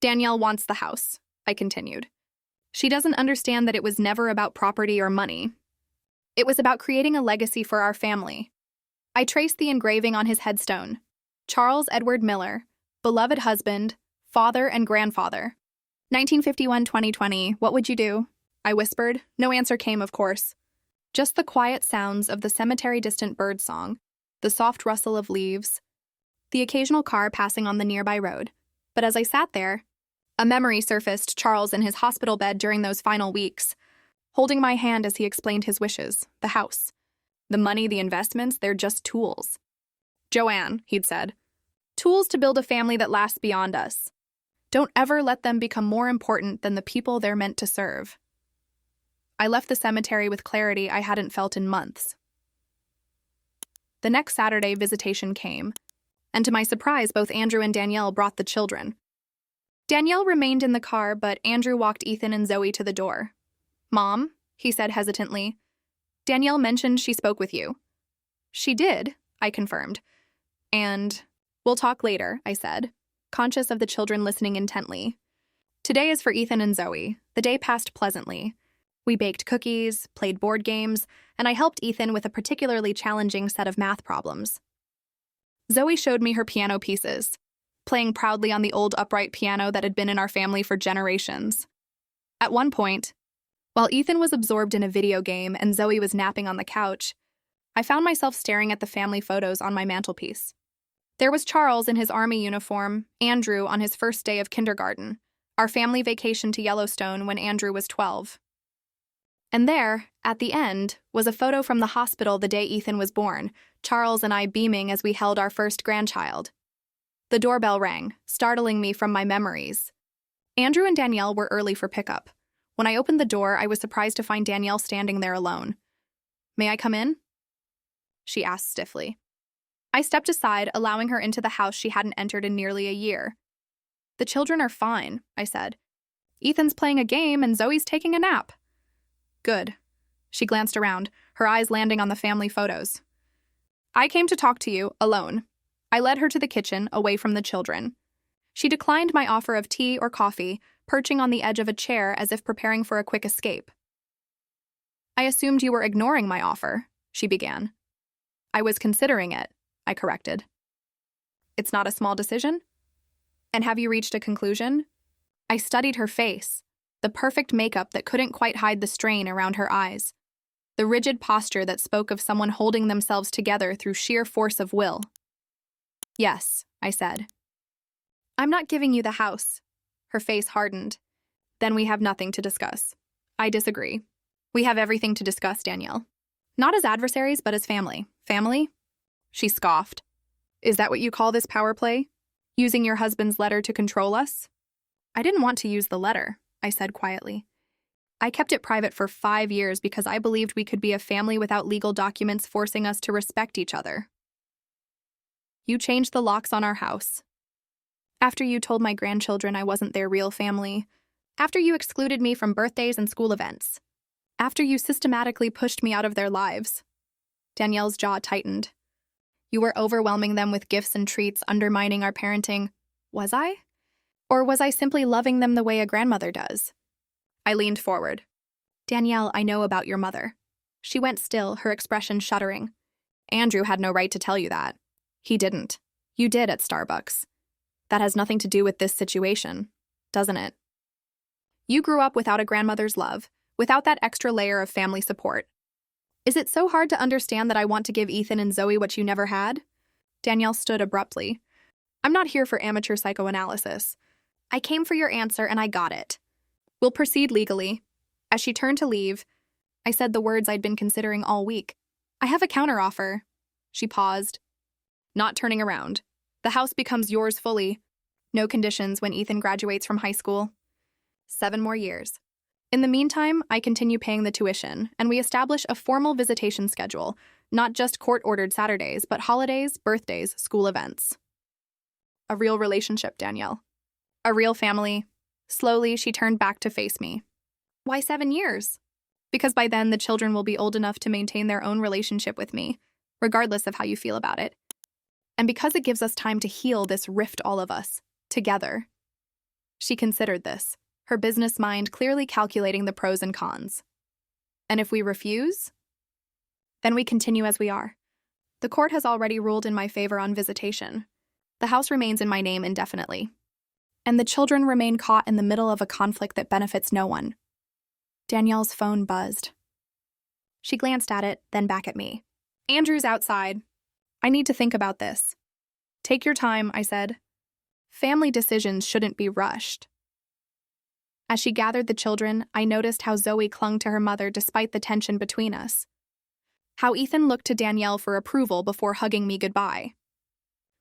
Danielle wants the house, I continued. She doesn't understand that it was never about property or money. It was about creating a legacy for our family. I traced the engraving on his headstone. Charles Edward Miller, beloved husband, father and grandfather. 1951-2020, what would you do? I whispered. No answer came, of course. Just the quiet sounds of the cemetery distant bird song, the soft rustle of leaves, the occasional car passing on the nearby road. But as I sat there, a memory surfaced Charles in his hospital bed during those final weeks, holding my hand as he explained his wishes, the house. The money, the investments, they're just tools. Joanne, he'd said, tools to build a family that lasts beyond us. Don't ever let them become more important than the people they're meant to serve. I left the cemetery with clarity I hadn't felt in months. The next Saturday, visitation came, and to my surprise, both Andrew and Danielle brought the children. Danielle remained in the car, but Andrew walked Ethan and Zoe to the door. Mom, he said hesitantly, Danielle mentioned she spoke with you. She did, I confirmed. And we'll talk later, I said, conscious of the children listening intently. Today is for Ethan and Zoe. The day passed pleasantly. We baked cookies, played board games, and I helped Ethan with a particularly challenging set of math problems. Zoe showed me her piano pieces. playing proudly on the old upright piano that had been in our family for generations. At one point, while Ethan was absorbed in a video game and Zoe was napping on the couch, I found myself staring at the family photos on my mantelpiece. There was Charles in his army uniform, Andrew on his first day of kindergarten, our family vacation to Yellowstone when Andrew was 12. And there, at the end, was a photo from the hospital the day Ethan was born, Charles and I beaming as we held our first grandchild. The doorbell rang, startling me from my memories. Andrew and Danielle were early for pickup. When I opened the door, I was surprised to find Danielle standing there alone. "May I come in?" she asked stiffly. I stepped aside, allowing her into the house she hadn't entered in nearly a year. "The children are fine," I said. "Ethan's playing a game and Zoe's taking a nap." "Good." She glanced around, her eyes landing on the family photos. "I came to talk to you, alone." I led her to the kitchen, away from the children. She declined my offer of tea or coffee, perching on the edge of a chair as if preparing for a quick escape. "I assumed you were ignoring my offer," she began. "I was considering it," I corrected. "It's not a small decision? And have you reached a conclusion?" I studied her face, the perfect makeup that couldn't quite hide the strain around her eyes, the rigid posture that spoke of someone holding themselves together through sheer force of will. "Yes," I said. "I'm not giving you the house." Her face hardened. "Then we have nothing to discuss." "I disagree. We have everything to discuss, Danielle. Not as adversaries, but as family." "Family?" She scoffed. "Is that what you call this power play? Using your husband's letter to control us?" "I didn't want to use the letter," I said quietly. "I kept it private for 5 years because I believed we could be a family without legal documents forcing us to respect each other. You changed the locks on our house. After you told my grandchildren I wasn't their real family. After you excluded me from birthdays and school events. After you systematically pushed me out of their lives." Danielle's jaw tightened. "You were overwhelming them with gifts and treats, undermining our parenting." "Was I? Or was I simply loving them the way a grandmother does?" I leaned forward. "Danielle, I know about your mother." She went still, her expression shuddering. "Andrew had no right to tell you that." "He didn't. You did at Starbucks. That has nothing to do with this situation, doesn't it? You grew up without a grandmother's love, without that extra layer of family support. Is it so hard to understand that I want to give Ethan and Zoe what you never had?" Danielle stood abruptly. "I'm not here for amateur psychoanalysis. I came for your answer and I got it. We'll proceed legally." As she turned to leave, I said the words I'd been considering all week. "I have a counteroffer." She paused. "Not turning around. The house becomes yours fully. No conditions when Ethan graduates from high school. 7 more years. In the meantime, I continue paying the tuition, and we establish a formal visitation schedule, not just court-ordered Saturdays, but holidays, birthdays, school events." A real relationship, Danielle. A real family. Slowly, she turned back to face me. "Why 7 years?" "Because by then the children will be old enough to maintain their own relationship with me, regardless of how you feel about it. And because it gives us time to heal this rift, all of us, together." She considered this, her business mind clearly calculating the pros and cons. "And if we refuse?" "Then we continue as we are. The court has already ruled in my favor on visitation. The house remains in my name indefinitely. And the children remain caught in the middle of a conflict that benefits no one." Danielle's phone buzzed. She glanced at it, then back at me. "Andrew's outside. I need to think about this." "Take your time," I said. "Family decisions shouldn't be rushed." As she gathered the children, I noticed how Zoe clung to her mother despite the tension between us. How Ethan looked to Danielle for approval before hugging me goodbye.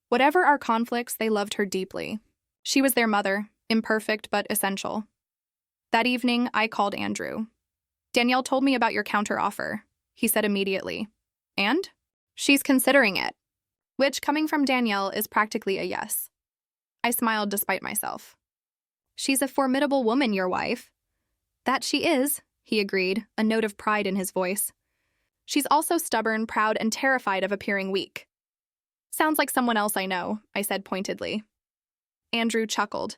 Whatever our conflicts, they loved her deeply. She was their mother, imperfect but essential. That evening, I called Andrew. "Danielle told me about your counteroffer," he said immediately. "And?" "She's considering it." Which, coming from Danielle, is practically a yes. I smiled despite myself. "She's a formidable woman, your wife." "That she is," he agreed, a note of pride in his voice. "She's also stubborn, proud, and terrified of appearing weak." "Sounds like someone else I know," I said pointedly. Andrew chuckled.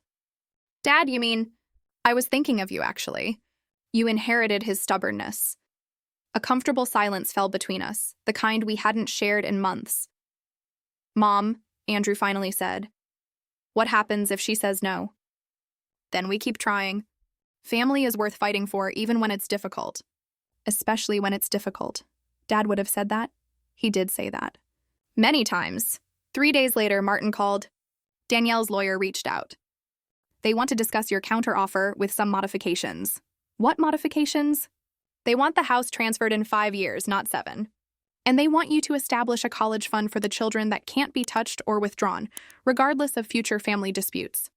"Dad, you mean?" "I was thinking of you, actually. You inherited his stubbornness." A comfortable silence fell between us, the kind we hadn't shared in months. "Mom," Andrew finally said, What happens if she says no? Then we keep trying. Family is worth fighting for even when it's difficult. Especially when it's difficult. Dad would have said that. He did say that. Many times. 3 days later, Martin called. Danielle's lawyer reached out. They want to discuss your counteroffer with some modifications. What modifications? They want the house transferred in 5 years, not 7. And they want you to establish a college fund for the children that can't be touched or withdrawn, regardless of future family disputes.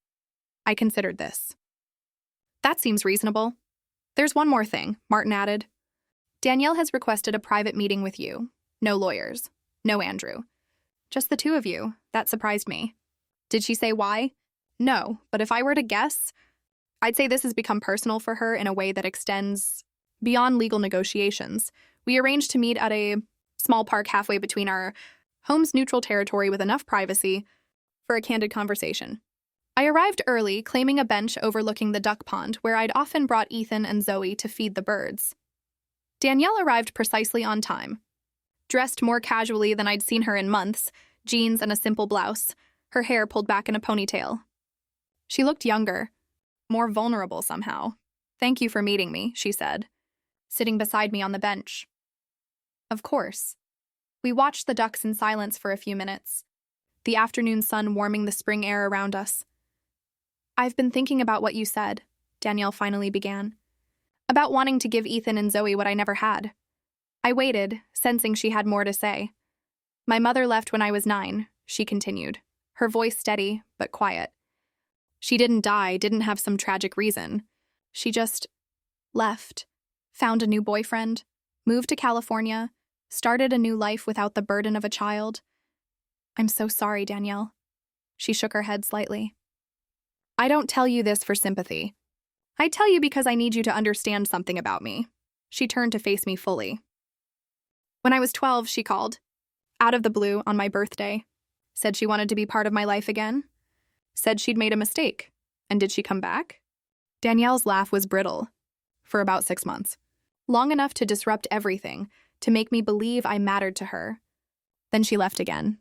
I considered this. That seems reasonable. There's one more thing, Martin added. Danielle has requested a private meeting with you. No lawyers. No Andrew. Just the two of you. That surprised me. Did she say why? No, but if I were to guess, I'd say this has become personal for her in a way that extends beyond legal negotiations. We arranged to meet at a small park halfway between our home's neutral territory with enough privacy for a candid conversation. I arrived early, claiming a bench overlooking the duck pond where I'd often brought Ethan and Zoe to feed the birds. Danielle arrived precisely on time. Dressed more casually than I'd seen her in months, jeans and a simple blouse, her hair pulled back in a ponytail. She looked younger, more vulnerable somehow. Thank you for meeting me, she said, sitting beside me on the bench. Of course. We watched the ducks in silence for a few minutes, the afternoon sun warming the spring air around us. I've been thinking about what you said, Danielle finally began. About wanting to give Ethan and Zoe what I never had. I waited, sensing she had more to say. My mother left when I was 9, she continued, her voice steady but quiet. She didn't die, didn't have some tragic reason. She just left, found a new boyfriend, moved to California, started a new life without the burden of a child. I'm so sorry, Danielle. She shook her head slightly. I don't tell you this for sympathy. I tell you because I need you to understand something about me. She turned to face me fully. When I was 12, she called. Out of the blue, on my birthday. Said she wanted to be part of my life again. Said she'd made a mistake. And did she come back? Danielle's laugh was brittle. For about 6 months. Long enough to disrupt everything, to make me believe I mattered to her. Then she left again.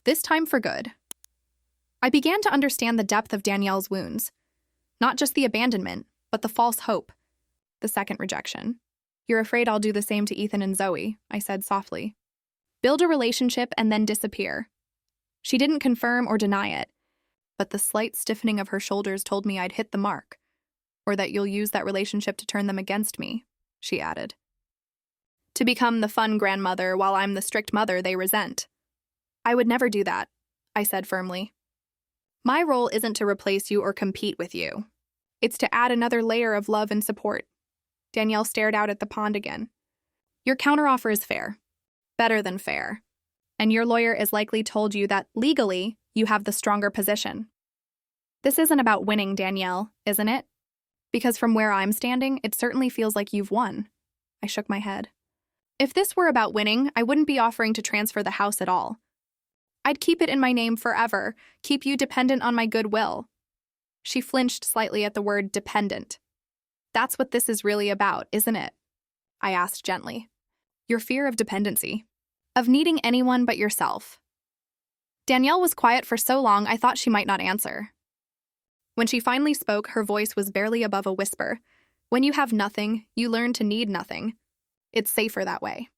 This time for good. I began to understand the depth of Danielle's wounds. Not just the abandonment, but the false hope. The second rejection. You're afraid I'll do the same to Ethan and Zoe, I said softly. Build a relationship and then disappear. She didn't confirm or deny it, but the slight stiffening of her shoulders told me I'd hit the mark, or that you'll use that relationship to turn them against me, she added. To become the fun grandmother while I'm the strict mother they resent. I would never do that, I said firmly. My role isn't to replace you or compete with you. It's to add another layer of love and support. Danielle stared out at the pond again. Your counteroffer is fair. Better than fair. And your lawyer is likely told you that legally you have the stronger position. This isn't about winning, Danielle, isn't it? Because from where I'm standing, it certainly feels like you've won. I shook my head. If this were about winning, I wouldn't be offering to transfer the house at all. I'd keep it in my name forever, keep you dependent on my goodwill. She flinched slightly at the word dependent. That's what this is really about, isn't it? I asked gently. Your fear of dependency. Of needing anyone but yourself. Danielle was quiet for so long I thought she might not answer. When she finally spoke, her voice was barely above a whisper. When you have nothing, you learn to need nothing. It's safer that way.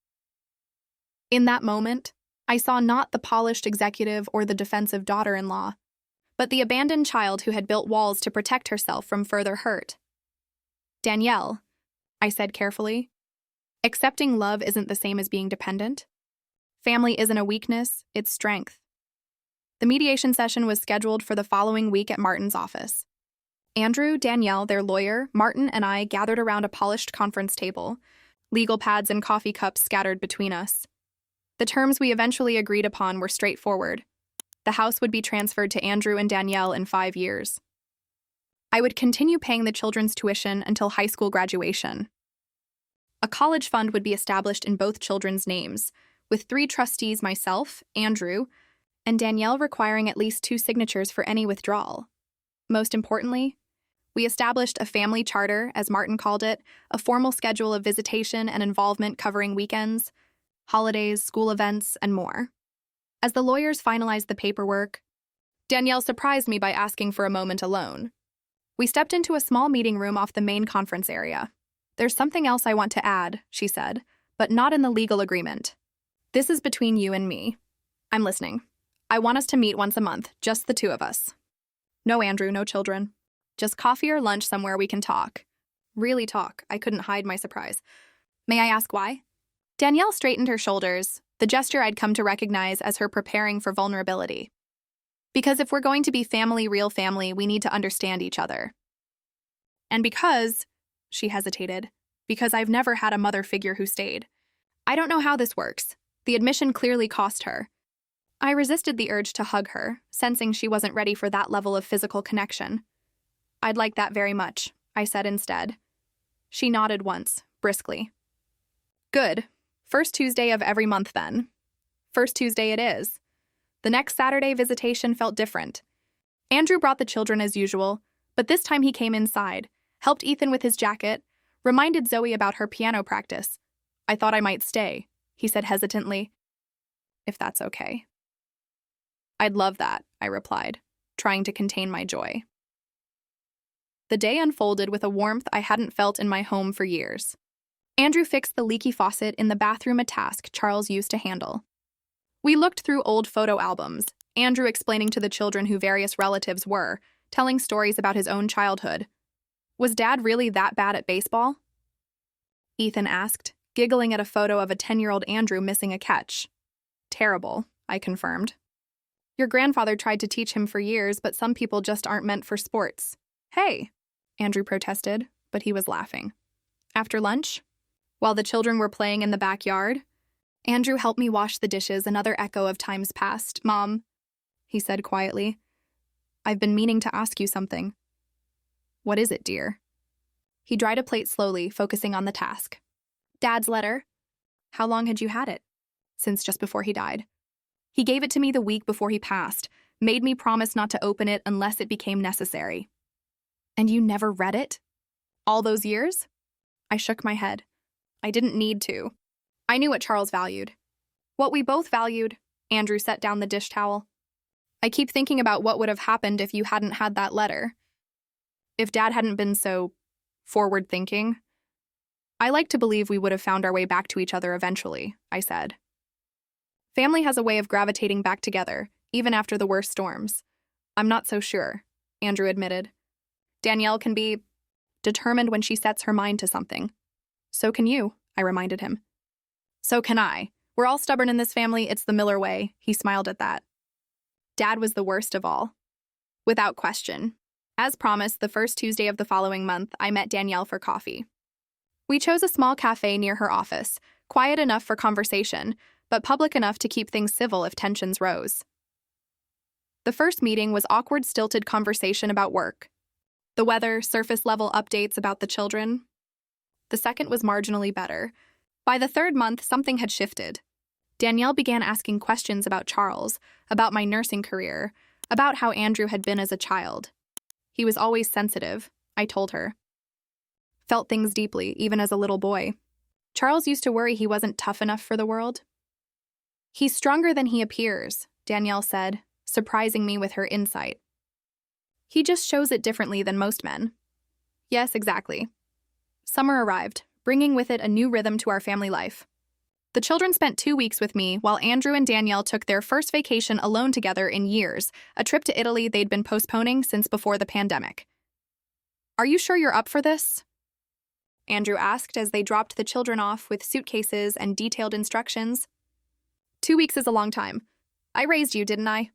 In that moment, I saw not the polished executive or the defensive daughter-in-law, but the abandoned child who had built walls to protect herself from further hurt. Danielle, I said carefully, accepting love isn't the same as being dependent. Family isn't a weakness, it's strength. The mediation session was scheduled for the following week at Martin's office. Andrew, Danielle, their lawyer, Martin, and I gathered around a polished conference table, legal pads and coffee cups scattered between us. The terms we eventually agreed upon were straightforward. The house would be transferred to Andrew and Danielle in 5 years. I would continue paying the children's tuition until high school graduation. A college fund would be established in both children's names, with 3 trustees, myself, Andrew, and Danielle requiring at least 2 signatures for any withdrawal. Most importantly, we established a family charter, as Martin called it, a formal schedule of visitation and involvement covering weekends, holidays, school events, and more. As the lawyers finalized the paperwork, Danielle surprised me by asking for a moment alone. We stepped into a small meeting room off the main conference area. "There's something else I want to add," she said, "but not in the legal agreement. This is between you and me. I'm listening. I want us to meet once a month, just the two of us. No Andrew, no children. Just coffee or lunch somewhere we can talk." Really talk. I couldn't hide my surprise. "May I ask why?" Danielle straightened her shoulders, the gesture I'd come to recognize as her preparing for vulnerability. "Because if we're going to be family, real family, we need to understand each other. And because," she hesitated, "because I've never had a mother figure who stayed. I don't know how this works. The admission clearly cost her." I resisted the urge to hug her, sensing she wasn't ready for that level of physical connection. "I'd like that very much," I said instead. She nodded once, briskly. "Good. First Tuesday of every month, then." First Tuesday it is. The next Saturday visitation felt different. Andrew brought the children as usual, but this time he came inside, helped Ethan with his jacket, reminded Zoe about her piano practice. "I thought I might stay," he said hesitantly. "If that's okay." "I'd love that," I replied, trying to contain my joy. The day unfolded with a warmth I hadn't felt in my home for years. Andrew fixed the leaky faucet in the bathroom, a task Charles used to handle. We looked through old photo albums, Andrew explaining to the children who various relatives were, telling stories about his own childhood. "Was Dad really that bad at baseball?" Ethan asked, giggling at a photo of a 10-year-old Andrew missing a catch. "Terrible," I confirmed. "Your grandfather tried to teach him for years, but some people just aren't meant for sports." "Hey," Andrew protested, but he was laughing. After lunch, while the children were playing in the backyard, Andrew helped me wash the dishes, another echo of times past. "Mom," he said quietly, "I've been meaning to ask you something." "What is it, dear?" He dried a plate slowly, focusing on the task. "Dad's letter." "How long had you had it?" "Since just before he died. He gave it to me the week before he passed, made me promise not to open it unless it became necessary." "And you never read it? All those years?" I shook my head. "I didn't need to. I knew what Charles valued. What we both valued." Andrew set down the dish towel. "I keep thinking about what would have happened if you hadn't had that letter. If Dad hadn't been so forward-thinking. I like to believe we would have found our way back to each other eventually," I said. "Family has a way of gravitating back together, even after the worst storms." "I'm not so sure," Andrew admitted. "Danielle can be determined when she sets her mind to something." "So can you," I reminded him. "So can I. We're all stubborn in this family, it's the Miller way," he smiled at that. Dad was the worst of all. Without question. As promised, the first Tuesday of the following month, I met Danielle for coffee. We chose a small cafe near her office, quiet enough for conversation, but public enough to keep things civil if tensions rose. The first meeting was awkward, stilted conversation about work. The weather, surface-level updates about the children. The second was marginally better. By the third month, something had shifted. Danielle began asking questions about Charles, about my nursing career, about how Andrew had been as a child. He was always sensitive, I told her. Felt things deeply, even as a little boy. Charles used to worry he wasn't tough enough for the world. "He's stronger than he appears," Danielle said, surprising me with her insight. "He just shows it differently than most men." Yes, exactly. Summer arrived, bringing with it a new rhythm to our family life. The children spent 2 weeks with me, while Andrew and Danielle took their first vacation alone together in years, a trip to Italy they'd been postponing since before the pandemic. "Are you sure you're up for this?" Andrew asked as they dropped the children off with suitcases and detailed instructions. 2 weeks is a long time. I raised you, didn't I?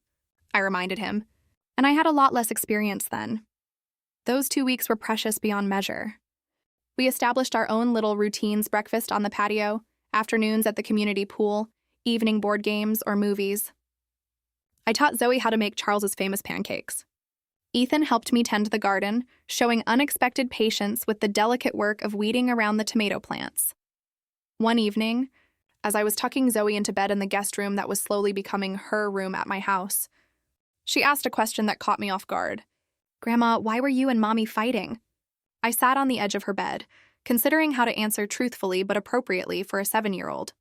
I reminded him. And I had a lot less experience then. Those 2 weeks were precious beyond measure. We established our own little routines: breakfast on the patio, afternoons at the community pool, evening board games or movies. I taught Zoe how to make Charles's famous pancakes. Ethan helped me tend the garden, showing unexpected patience with the delicate work of weeding around the tomato plants. One evening, as I was tucking Zoe into bed in the guest room that was slowly becoming her room at my house, she asked a question that caught me off guard. "Grandma, why were you and Mommy fighting?" I sat on the edge of her bed, considering how to answer truthfully but appropriately for a 7-year-old.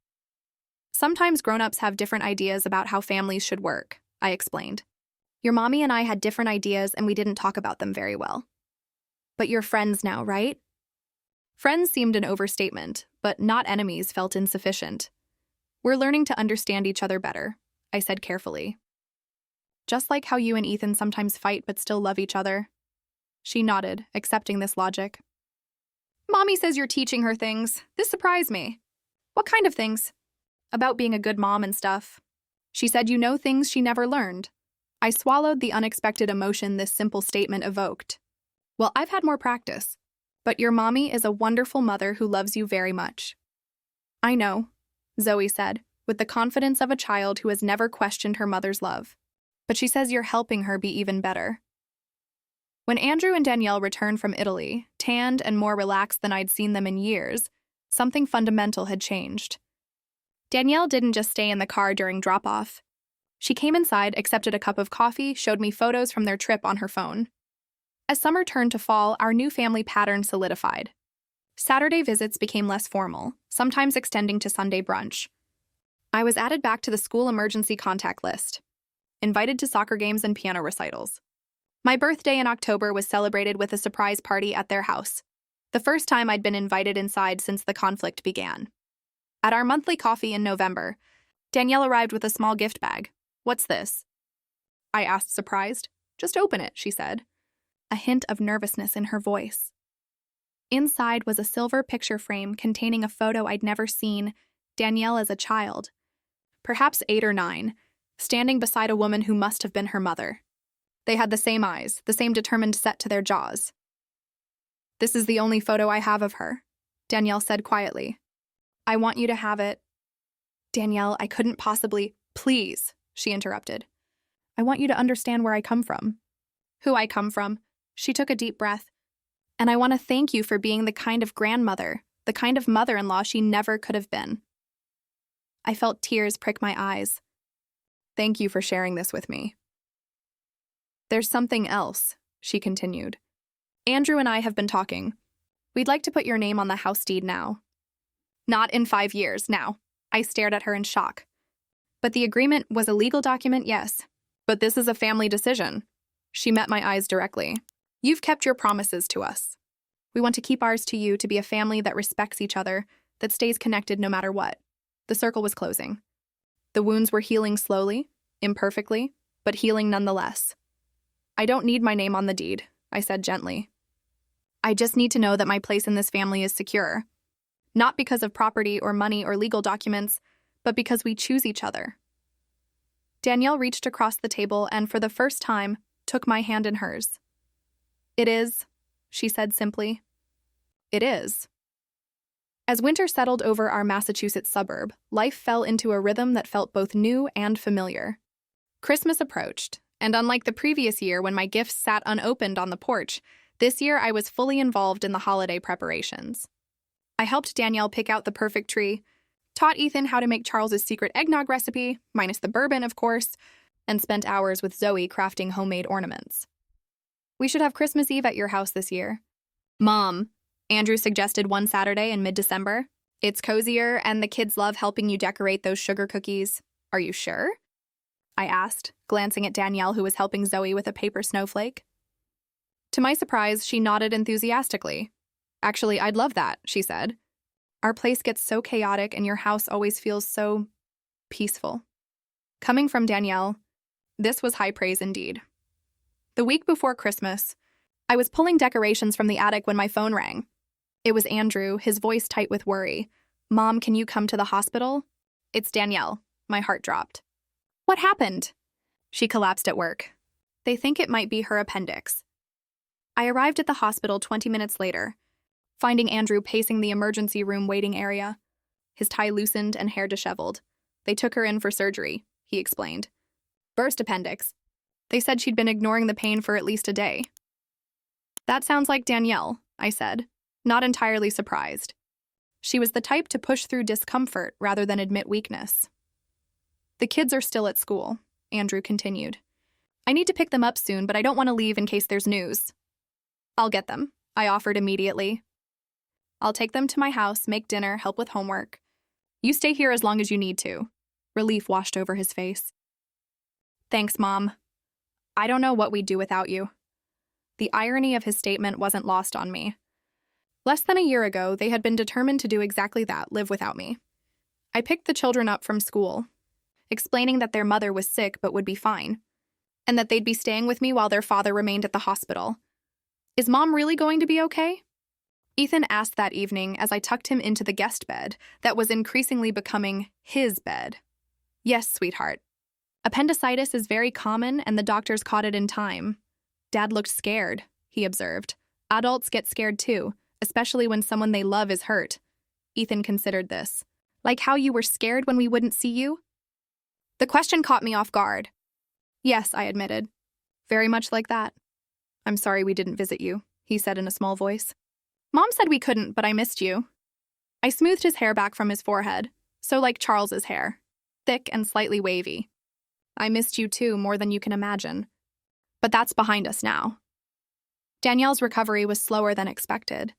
"Sometimes grown-ups have different ideas about how families should work," I explained. Your mommy and I had different ideas and we didn't talk about them very well. But you're friends now, right? Friends seemed an overstatement, but not enemies felt insufficient. We're learning to understand each other better, I said carefully. Just like how you and Ethan sometimes fight but still love each other. She nodded, accepting this logic. Mommy says you're teaching her things. This surprised me. What kind of things? About being a good mom and stuff. She said you know things she never learned. I swallowed the unexpected emotion this simple statement evoked. Well, I've had more practice. But your mommy is a wonderful mother who loves you very much. I know, Zoe said, with the confidence of a child who has never questioned her mother's love. But she says you're helping her be even better. When Andrew and Danielle returned from Italy, tanned and more relaxed than I'd seen them in years, something fundamental had changed. Danielle didn't just stay in the car during drop-off. She came inside, accepted a cup of coffee, showed me photos from their trip on her phone. As summer turned to fall, our new family pattern solidified. Saturday visits became less formal, sometimes extending to Sunday brunch. I was added back to the school emergency contact list, invited to soccer games and piano recitals. My birthday in October was celebrated with a surprise party at their house, the first time I'd been invited inside since the conflict began. At our monthly coffee in November, Danielle arrived with a small gift bag. What's this? I asked, surprised. Just open it, she said, a hint of nervousness in her voice. Inside was a silver picture frame containing a photo I'd never seen, Danielle as a child, perhaps 8 or 9, standing beside a woman who must have been her mother. They had the same eyes, the same determined set to their jaws. This is the only photo I have of her, Danielle said quietly. I want you to have it. Danielle, I couldn't possibly. Please, she interrupted. I want you to understand where I come from. Who I come from. She took a deep breath. And I want to thank you for being the kind of grandmother, the kind of mother-in-law she never could have been. I felt tears prick my eyes. Thank you for sharing this with me. There's something else, she continued. Andrew and I have been talking. We'd like to put your name on the house deed now. Not in 5 years, now. I stared at her in shock. But the agreement was a legal document, yes. But this is a family decision. She met my eyes directly. You've kept your promises to us. We want to keep ours to you to be a family that respects each other, that stays connected no matter what. The circle was closing. The wounds were healing slowly, imperfectly, but healing nonetheless. I don't need my name on the deed, I said gently. I just need to know that my place in this family is secure. Not because of property or money or legal documents, but because we choose each other. Danielle reached across the table and, for the first time, took my hand in hers. It is, she said simply. It is. As winter settled over our Massachusetts suburb, life fell into a rhythm that felt both new and familiar. Christmas approached, and unlike the previous year when my gifts sat unopened on the porch, this year I was fully involved in the holiday preparations. I helped Danielle pick out the perfect tree, taught Ethan how to make Charles's secret eggnog recipe, minus the bourbon, of course, and spent hours with Zoe crafting homemade ornaments. We should have Christmas Eve at your house this year. Mom, Andrew suggested one Saturday in mid-December. It's cozier, and the kids love helping you decorate those sugar cookies. Are you sure? I asked, glancing at Danielle, who was helping Zoe with a paper snowflake. To my surprise, she nodded enthusiastically. Actually, I'd love that, she said. Our place gets so chaotic and your house always feels so peaceful. Coming from Danielle, this was high praise indeed. The week before Christmas, I was pulling decorations from the attic when my phone rang. It was Andrew, his voice tight with worry. Mom, can you come to the hospital? It's Danielle. My heart dropped. What happened? She collapsed at work. They think it might be her appendix. I arrived at the hospital 20 minutes later, finding Andrew pacing the emergency room waiting area, his tie loosened and hair disheveled. They took her in for surgery, he explained. Burst appendix. They said she'd been ignoring the pain for at least a day. That sounds like Danielle, I said, not entirely surprised. She was the type to push through discomfort rather than admit weakness. The kids are still at school, Andrew continued. I need to pick them up soon, but I don't want to leave in case there's news. I'll get them, I offered immediately. I'll take them to my house, make dinner, help with homework. You stay here as long as you need to. Relief washed over his face. Thanks, Mom. I don't know what we'd do without you. The irony of his statement wasn't lost on me. Less than a year ago, they had been determined to do exactly that, live without me. I picked the children up from school, explaining that their mother was sick but would be fine, and that they'd be staying with me while their father remained at the hospital. Is Mom really going to be okay? Ethan asked that evening as I tucked him into the guest bed that was increasingly becoming his bed. Yes, sweetheart. Appendicitis is very common and the doctors caught it in time. Dad looked scared, he observed. Adults get scared too, especially when someone they love is hurt. Ethan considered this. Like how you were scared when we wouldn't see you? The question caught me off guard. Yes, I admitted. Very much like that. I'm sorry we didn't visit you, he said in a small voice. Mom said we couldn't, but I missed you. I smoothed his hair back from his forehead, so like Charles's hair, thick and slightly wavy. I missed you too, more than you can imagine. But that's behind us now. Danielle's recovery was slower than expected.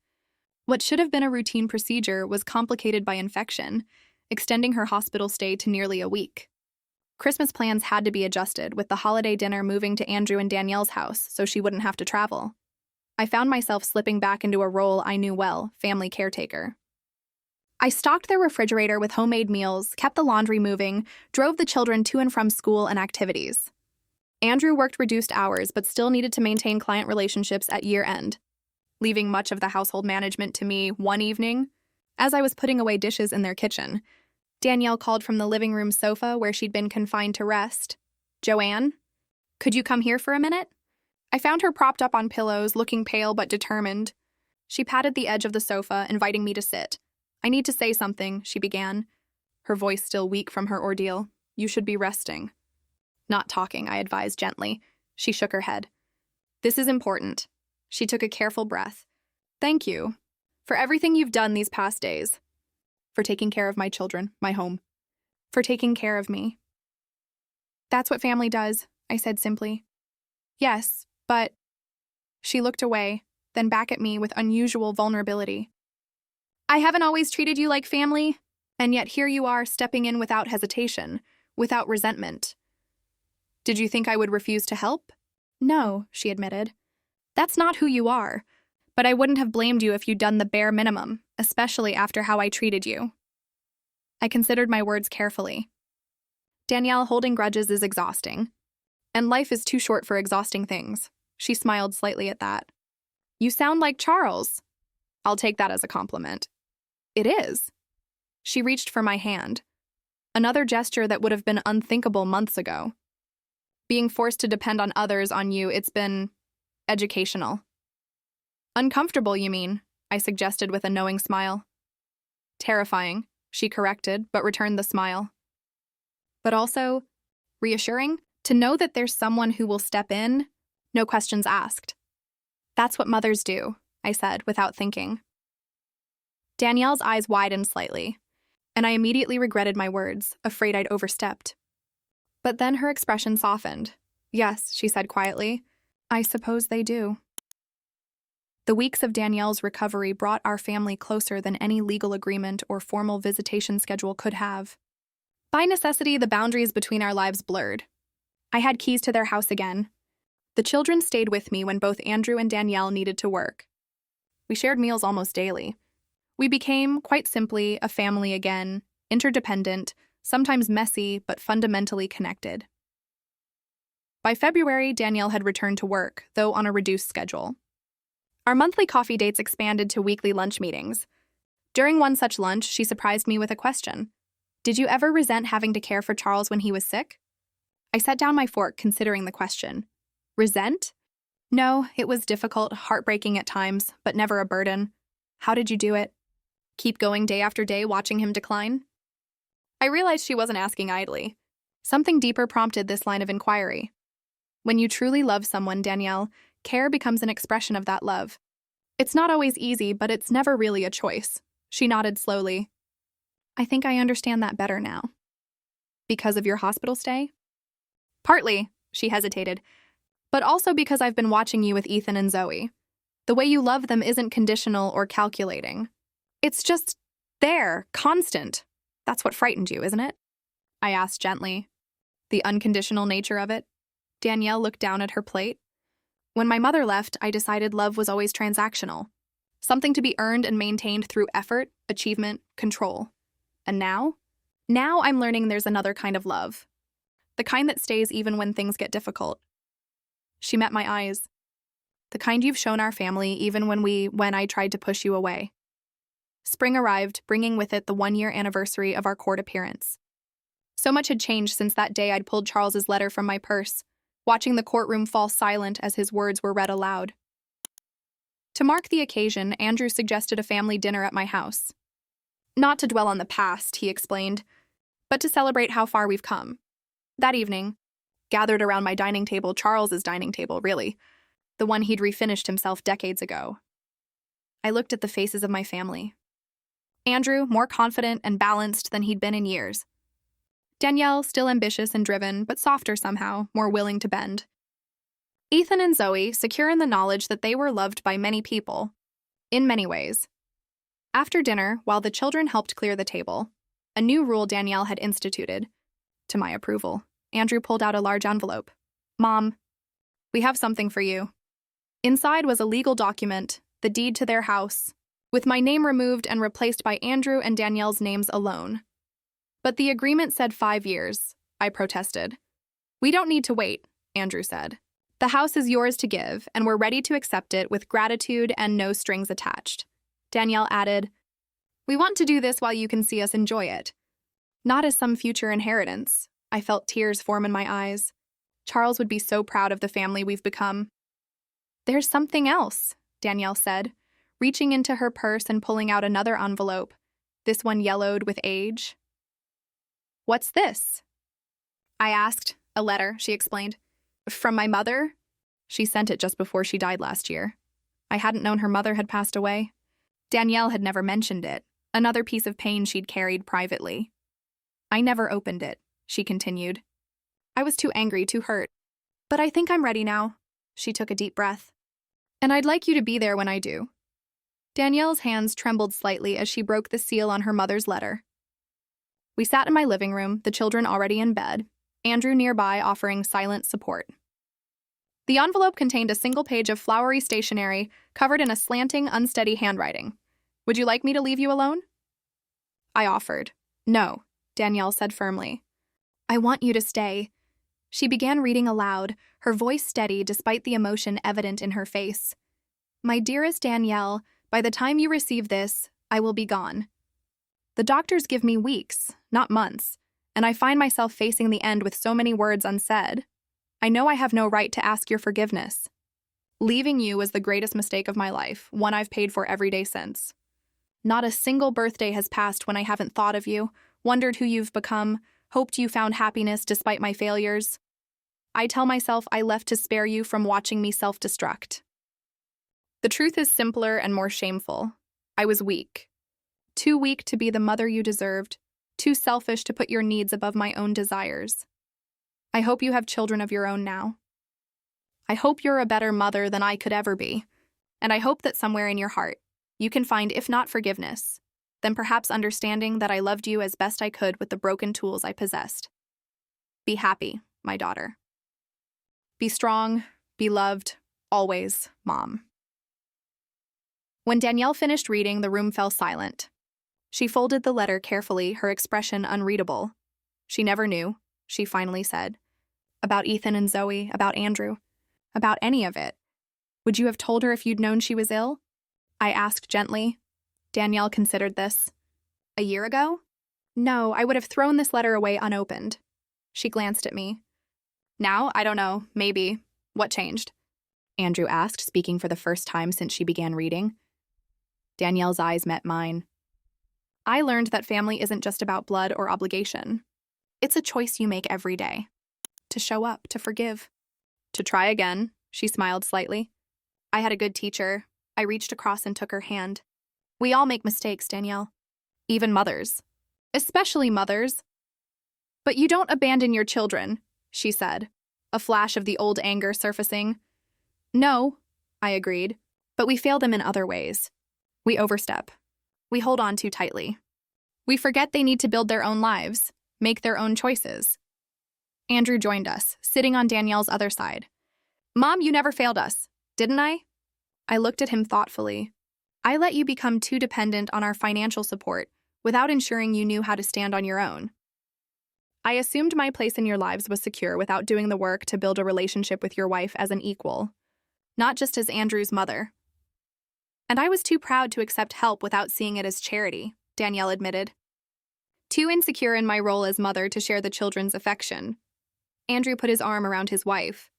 What should have been a routine procedure was complicated by infection, extending her hospital stay to nearly a week. Christmas plans had to be adjusted, with the holiday dinner moving to Andrew and Danielle's house so she wouldn't have to travel. I found myself slipping back into a role I knew well, family caretaker. I stocked their refrigerator with homemade meals, kept the laundry moving, drove the children to and from school and activities. Andrew worked reduced hours but still needed to maintain client relationships at year-end, leaving much of the household management to me one evening. As I was putting away dishes in their kitchen, Danielle called from the living room sofa where she'd been confined to rest. Joanne, could you come here for a minute? I found her propped up on pillows, looking pale but determined. She patted the edge of the sofa, inviting me to sit. I need to say something, she began, her voice still weak from her ordeal. You should be resting. Not talking, I advised gently. She shook her head. This is important. She took a careful breath. Thank you for everything you've done these past days. For taking care of my children, my home. For taking care of me. That's what family does, I said simply. Yes, but... She looked away, then back at me with unusual vulnerability. I haven't always treated you like family, and yet here you are stepping in without hesitation, without resentment. Did you think I would refuse to help? No, she admitted. That's not who you are, but I wouldn't have blamed you if you'd done the bare minimum, especially after how I treated you. I considered my words carefully. Danielle, holding grudges is exhausting, and life is too short for exhausting things. She smiled slightly at that. You sound like Charles. I'll take that as a compliment. It is. She reached for my hand. Another gesture that would have been unthinkable months ago. Being forced to depend on others on you, it's been... educational. Uncomfortable, you mean? I suggested with a knowing smile. Terrifying, she corrected, but returned the smile. But also, reassuring, to know that there's someone who will step in, no questions asked. That's what mothers do, I said, without thinking. Danielle's eyes widened slightly, and I immediately regretted my words, afraid I'd overstepped. But then her expression softened. Yes, she said quietly, I suppose they do. The weeks of Danielle's recovery brought our family closer than any legal agreement or formal visitation schedule could have. By necessity, the boundaries between our lives blurred. I had keys to their house again. The children stayed with me when both Andrew and Danielle needed to work. We shared meals almost daily. We became, quite simply, a family again, interdependent, sometimes messy, but fundamentally connected. By February, Danielle had returned to work, though on a reduced schedule. Our monthly coffee dates expanded to weekly lunch meetings. During one such lunch, she surprised me with a question. Did you ever resent having to care for Charles when he was sick? I set down my fork, considering the question. Resent? No, it was difficult, heartbreaking at times, but never a burden. How did you do it? Keep going day after day, watching him decline? I realized she wasn't asking idly. Something deeper prompted this line of inquiry. When you truly love someone, Danielle, care becomes an expression of that love. It's not always easy, but it's never really a choice. She nodded slowly. I think I understand that better now. Because of your hospital stay? Partly, she hesitated, but also because I've been watching you with Ethan and Zoe. The way you love them isn't conditional or calculating. It's just there, constant. That's what frightened you, isn't it? I asked gently. The unconditional nature of it? Danielle looked down at her plate. When my mother left, I decided love was always transactional. Something to be earned and maintained through effort, achievement, control. And now? Now I'm learning there's another kind of love. The kind that stays even when things get difficult. She met my eyes. The kind you've shown our family even when I tried to push you away. Spring arrived, bringing with it the 1-year anniversary of our court appearance. So much had changed since that day I'd pulled Charles's letter from my purse, watching the courtroom fall silent as his words were read aloud. To mark the occasion, Andrew suggested a family dinner at my house. Not to dwell on the past, he explained, but to celebrate how far we've come. That evening, gathered around my dining table, Charles's dining table, really, the one he'd refinished himself decades ago. I looked at the faces of my family. Andrew, more confident and balanced than he'd been in years. Danielle, still ambitious and driven, but softer somehow, more willing to bend. Ethan and Zoe, secure in the knowledge that they were loved by many people, in many ways. After dinner, while the children helped clear the table, a new rule Danielle had instituted, to my approval, Andrew pulled out a large envelope. "Mom, we have something for you." Inside was a legal document, the deed to their house, with my name removed and replaced by Andrew and Danielle's names alone. But the agreement said 5 years, I protested. "We don't need to wait," Andrew said. "The house is yours to give, and we're ready to accept it with gratitude and no strings attached." Danielle added, "We want to do this while you can see us enjoy it. Not as some future inheritance." I felt tears form in my eyes. Charles would be so proud of the family we've become. "There's something else," Danielle said, reaching into her purse and pulling out another envelope, this one yellowed with age. "What's this?" I asked. "A letter," she explained. "From my mother?" She sent it just before she died last year. I hadn't known her mother had passed away. Danielle had never mentioned it, another piece of pain she'd carried privately. "I never opened it," she continued. I was too angry, too hurt. "But I think I'm ready now." She took a deep breath. "And I'd like you to be there when I do." Danielle's hands trembled slightly as she broke the seal on her mother's letter. We sat in my living room, the children already in bed, Andrew nearby offering silent support. The envelope contained a single page of flowery stationery covered in a slanting, unsteady handwriting. "Would you like me to leave you alone?" I offered. "No," Danielle said firmly. "I want you to stay." She began reading aloud, her voice steady despite the emotion evident in her face. "My dearest Danielle, by the time you receive this, I will be gone. The doctors give me weeks, not months, and I find myself facing the end with so many words unsaid. I know I have no right to ask your forgiveness. Leaving you was the greatest mistake of my life, one I've paid for every day since. Not a single birthday has passed when I haven't thought of you, wondered who you've become, hoped you found happiness despite my failures. I tell myself I left to spare you from watching me self-destruct. The truth is simpler and more shameful. I was weak. Too weak to be the mother you deserved, too selfish to put your needs above my own desires. I hope you have children of your own now. I hope you're a better mother than I could ever be, and I hope that somewhere in your heart, you can find, if not forgiveness, then perhaps understanding that I loved you as best I could with the broken tools I possessed. Be happy, my daughter. Be strong, be loved, always, Mom." When Danielle finished reading, the room fell silent. She folded the letter carefully, her expression unreadable. She never knew, she finally said. About Ethan and Zoe, about Andrew, about any of it. "Would you have told her if you'd known she was ill?" I asked gently. Danielle considered this. "A year ago? No, I would have thrown this letter away unopened." She glanced at me. "Now, I don't know, maybe. What changed?" Andrew asked, speaking for the first time since she began reading. Danielle's eyes met mine. "I learned that family isn't just about blood or obligation. It's a choice you make every day. To show up, to forgive. To try again," she smiled slightly. "I had a good teacher." I reached across and took her hand. "We all make mistakes, Danielle. Even mothers. Especially mothers. But you don't abandon your children," she said, a flash of the old anger surfacing. "No," I agreed, "but we fail them in other ways. We overstep. We hold on too tightly. We forget they need to build their own lives, make their own choices." Andrew joined us, sitting on Danielle's other side. Mom, you never failed us, didn't I? I looked at him thoughtfully. I let you become too dependent on our financial support without ensuring you knew how to stand on your own. I assumed my place in your lives was secure without doing the work to build a relationship with your wife as an equal, not just as Andrew's mother. And I was too proud to accept help without seeing it as charity, Danielle admitted. Too insecure in my role as mother to share the children's affection. Andrew put his arm around his wife.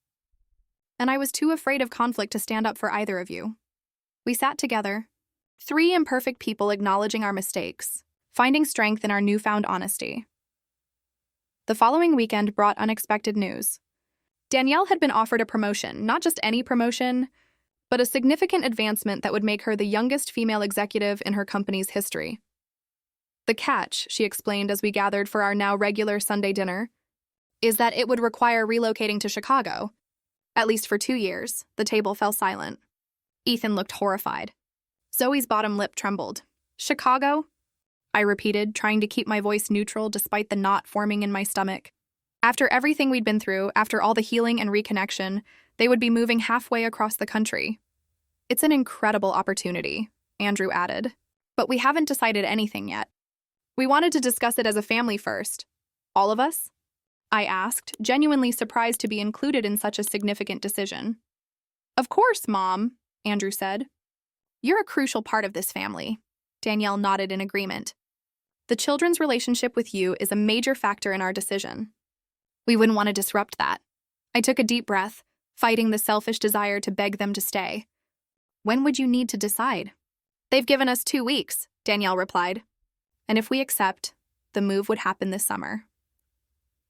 And I was too afraid of conflict to stand up for either of you. We sat together, three imperfect people acknowledging our mistakes, finding strength in our newfound honesty. The following weekend brought unexpected news. Danielle had been offered a promotion, not just any promotion, but a significant advancement that would make her the youngest female executive in her company's history. The catch, she explained as we gathered for our now regular Sunday dinner, is that it would require relocating to Chicago. At least for 2 years, the table fell silent. Ethan looked horrified. Zoe's bottom lip trembled. Chicago? I repeated, trying to keep my voice neutral despite the knot forming in my stomach. After everything we'd been through, after all the healing and reconnection, they would be moving halfway across the country. It's an incredible opportunity, Andrew added. But we haven't decided anything yet. We wanted to discuss it as a family first. All of us? I asked, genuinely surprised to be included in such a significant decision. Of course, Mom, Andrew said. You're a crucial part of this family. Danielle nodded in agreement. The children's relationship with you is a major factor in our decision. We wouldn't want to disrupt that. I took a deep breath, fighting the selfish desire to beg them to stay. When would you need to decide? They've given us 2 weeks, Danielle replied. And if we accept, the move would happen this summer.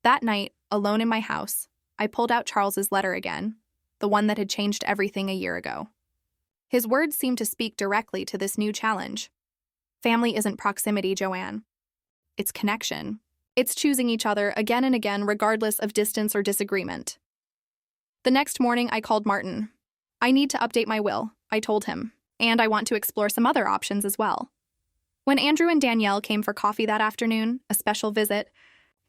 That night, alone in my house, I pulled out Charles's letter again, the one that had changed everything a year ago. His words seemed to speak directly to this new challenge. Family isn't proximity, Joanne. It's connection. It's choosing each other again and again regardless of distance or disagreement. The next morning, I called Martin. I need to update my will, I told him, and I want to explore some other options as well. When Andrew and Danielle came for coffee that afternoon, a special visit,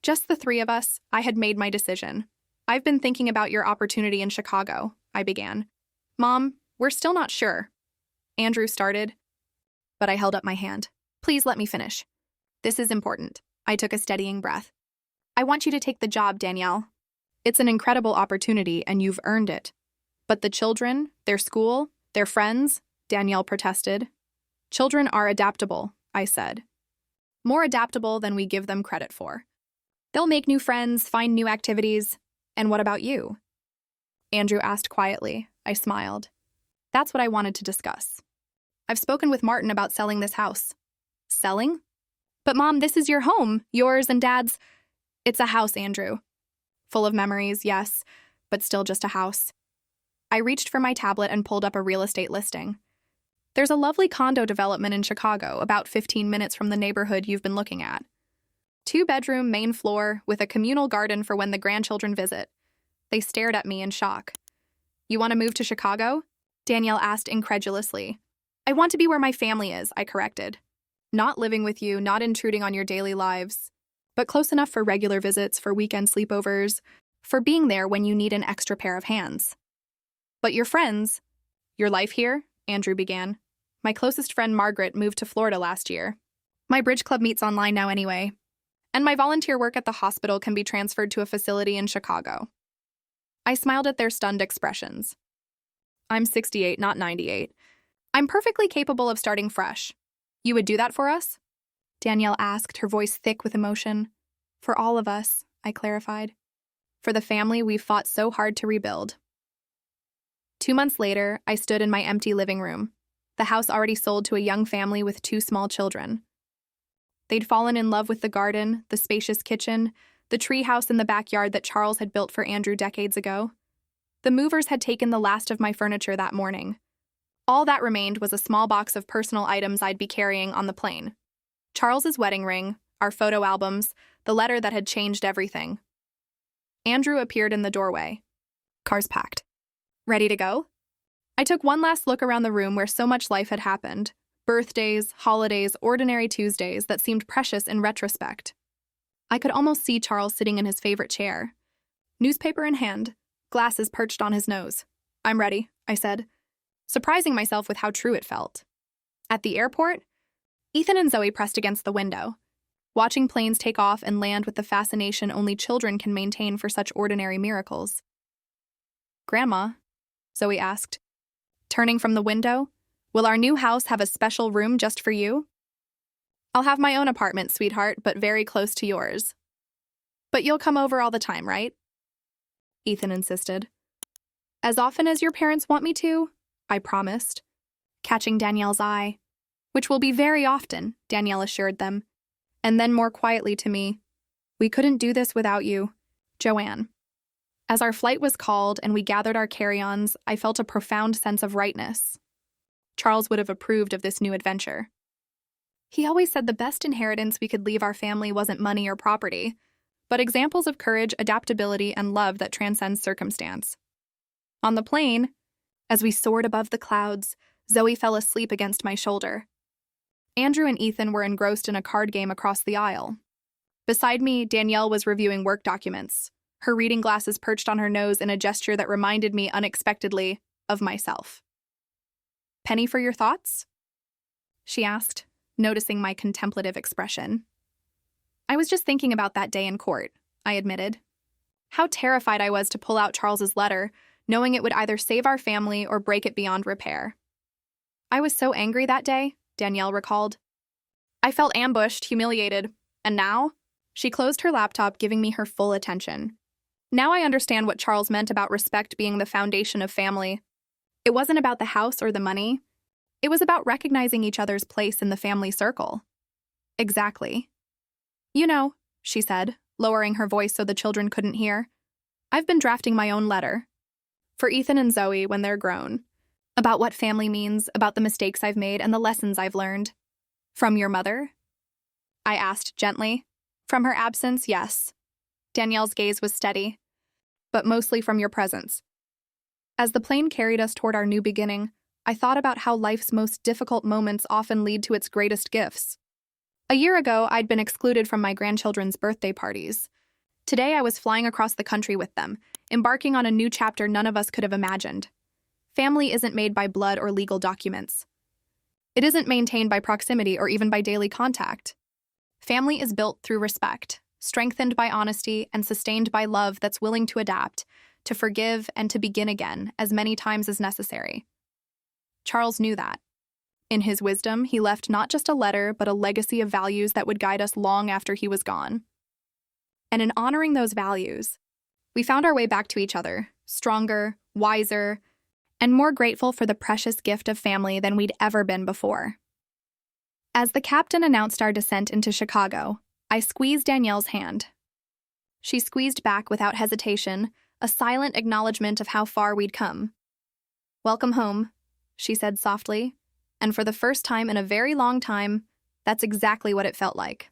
just the three of us, I had made my decision. I've been thinking about your opportunity in Chicago, I began. Mom, we're still not sure. Andrew started, but I held up my hand. Please let me finish. This is important. I took a steadying breath. I want you to take the job, Danielle. It's an incredible opportunity and you've earned it. But the children, their school, their friends, Danielle protested. Children are adaptable, I said. More adaptable than we give them credit for. They'll make new friends, find new activities. And what about you? Andrew asked quietly. I smiled. That's what I wanted to discuss. I've spoken with Martin about selling this house. Selling? But Mom, this is your home, yours and Dad's. It's a house, Andrew. Full of memories, yes, but still just a house. I reached for my tablet and pulled up a real estate listing. There's a lovely condo development in Chicago, about 15 minutes from the neighborhood you've been looking at. 2-bedroom, main floor, with a communal garden for when the grandchildren visit. They stared at me in shock. You want to move to Chicago? Danielle asked incredulously. I want to be where my family is, I corrected. Not living with you, not intruding on your daily lives, but close enough for regular visits, for weekend sleepovers, for being there when you need an extra pair of hands. But your friends, your life here, Andrew began. My closest friend Margaret moved to Florida last year. My bridge club meets online now anyway. And my volunteer work at the hospital can be transferred to a facility in Chicago. I smiled at their stunned expressions. I'm 68, not 98. I'm perfectly capable of starting fresh. You would do that for us? Danielle asked, her voice thick with emotion. For all of us, I clarified. For the family we've fought so hard to rebuild. 2 months later, I stood in my empty living room, the house already sold to a young family with 2 small children. They'd fallen in love with the garden, the spacious kitchen, the tree house in the backyard that Charles had built for Andrew decades ago. The movers had taken the last of my furniture that morning. All that remained was a small box of personal items I'd be carrying on the plane. Charles's wedding ring, our photo albums, the letter that had changed everything. Andrew appeared in the doorway. Cars packed. Ready to go? I took one last look around the room where so much life had happened. Birthdays, holidays, ordinary Tuesdays that seemed precious in retrospect. I could almost see Charles sitting in his favorite chair, newspaper in hand, glasses perched on his nose. "I'm ready," I said, surprising myself with how true it felt. At the airport, Ethan and Zoe pressed against the window, watching planes take off and land with the fascination only children can maintain for such ordinary miracles. "Grandma," Zoe asked, turning from the window, "will our new house have a special room just for you?" "I'll have my own apartment, sweetheart, but very close to yours." "But you'll come over all the time, right?" Ethan insisted. "As often as your parents want me to," I promised, catching Danielle's eye. "Which will be very often," Danielle assured them. And then more quietly to me, "We couldn't do this without you, Joanne." As our flight was called and we gathered our carry-ons, I felt a profound sense of rightness. Charles would have approved of this new adventure. He always said the best inheritance we could leave our family wasn't money or property, but examples of courage, adaptability, and love that transcends circumstance. On the plane, as we soared above the clouds, Zoe fell asleep against my shoulder. Andrew and Ethan were engrossed in a card game across the aisle. Beside me, Danielle was reviewing work documents, her reading glasses perched on her nose in a gesture that reminded me unexpectedly of myself. "Penny for your thoughts?" she asked, noticing my contemplative expression. "I was just thinking about that day in court," I admitted. How terrified I was to pull out Charles's letter, knowing it would either save our family or break it beyond repair. "I was so angry that day," Danielle recalled. "I felt ambushed, humiliated, and now?" She closed her laptop, giving me her full attention. "Now I understand what Charles meant about respect being the foundation of family. It wasn't about the house or the money. It was about recognizing each other's place in the family circle." "Exactly." "You know," she said, lowering her voice so the children couldn't hear, "I've been drafting my own letter. For Ethan and Zoe when they're grown. About what family means, about the mistakes I've made, and the lessons I've learned." "From your mother?" I asked gently. "From her absence, yes." Danielle's gaze was steady. "But mostly from your presence." As the plane carried us toward our new beginning, I thought about how life's most difficult moments often lead to its greatest gifts. A year ago, I'd been excluded from my grandchildren's birthday parties. Today, I was flying across the country with them, embarking on a new chapter none of us could have imagined. Family isn't made by blood or legal documents. It isn't maintained by proximity or even by daily contact. Family is built through respect, strengthened by honesty, and sustained by love that's willing to adapt, to forgive, and to begin again as many times as necessary. Charles knew that. In his wisdom, he left not just a letter, but a legacy of values that would guide us long after he was gone. And in honoring those values, we found our way back to each other, stronger, wiser, and more grateful for the precious gift of family than we'd ever been before. As the captain announced our descent into Chicago, I squeezed Danielle's hand. She squeezed back without hesitation, a silent acknowledgement of how far we'd come. "Welcome home," she said softly, and for the first time in a very long time, that's exactly what it felt like.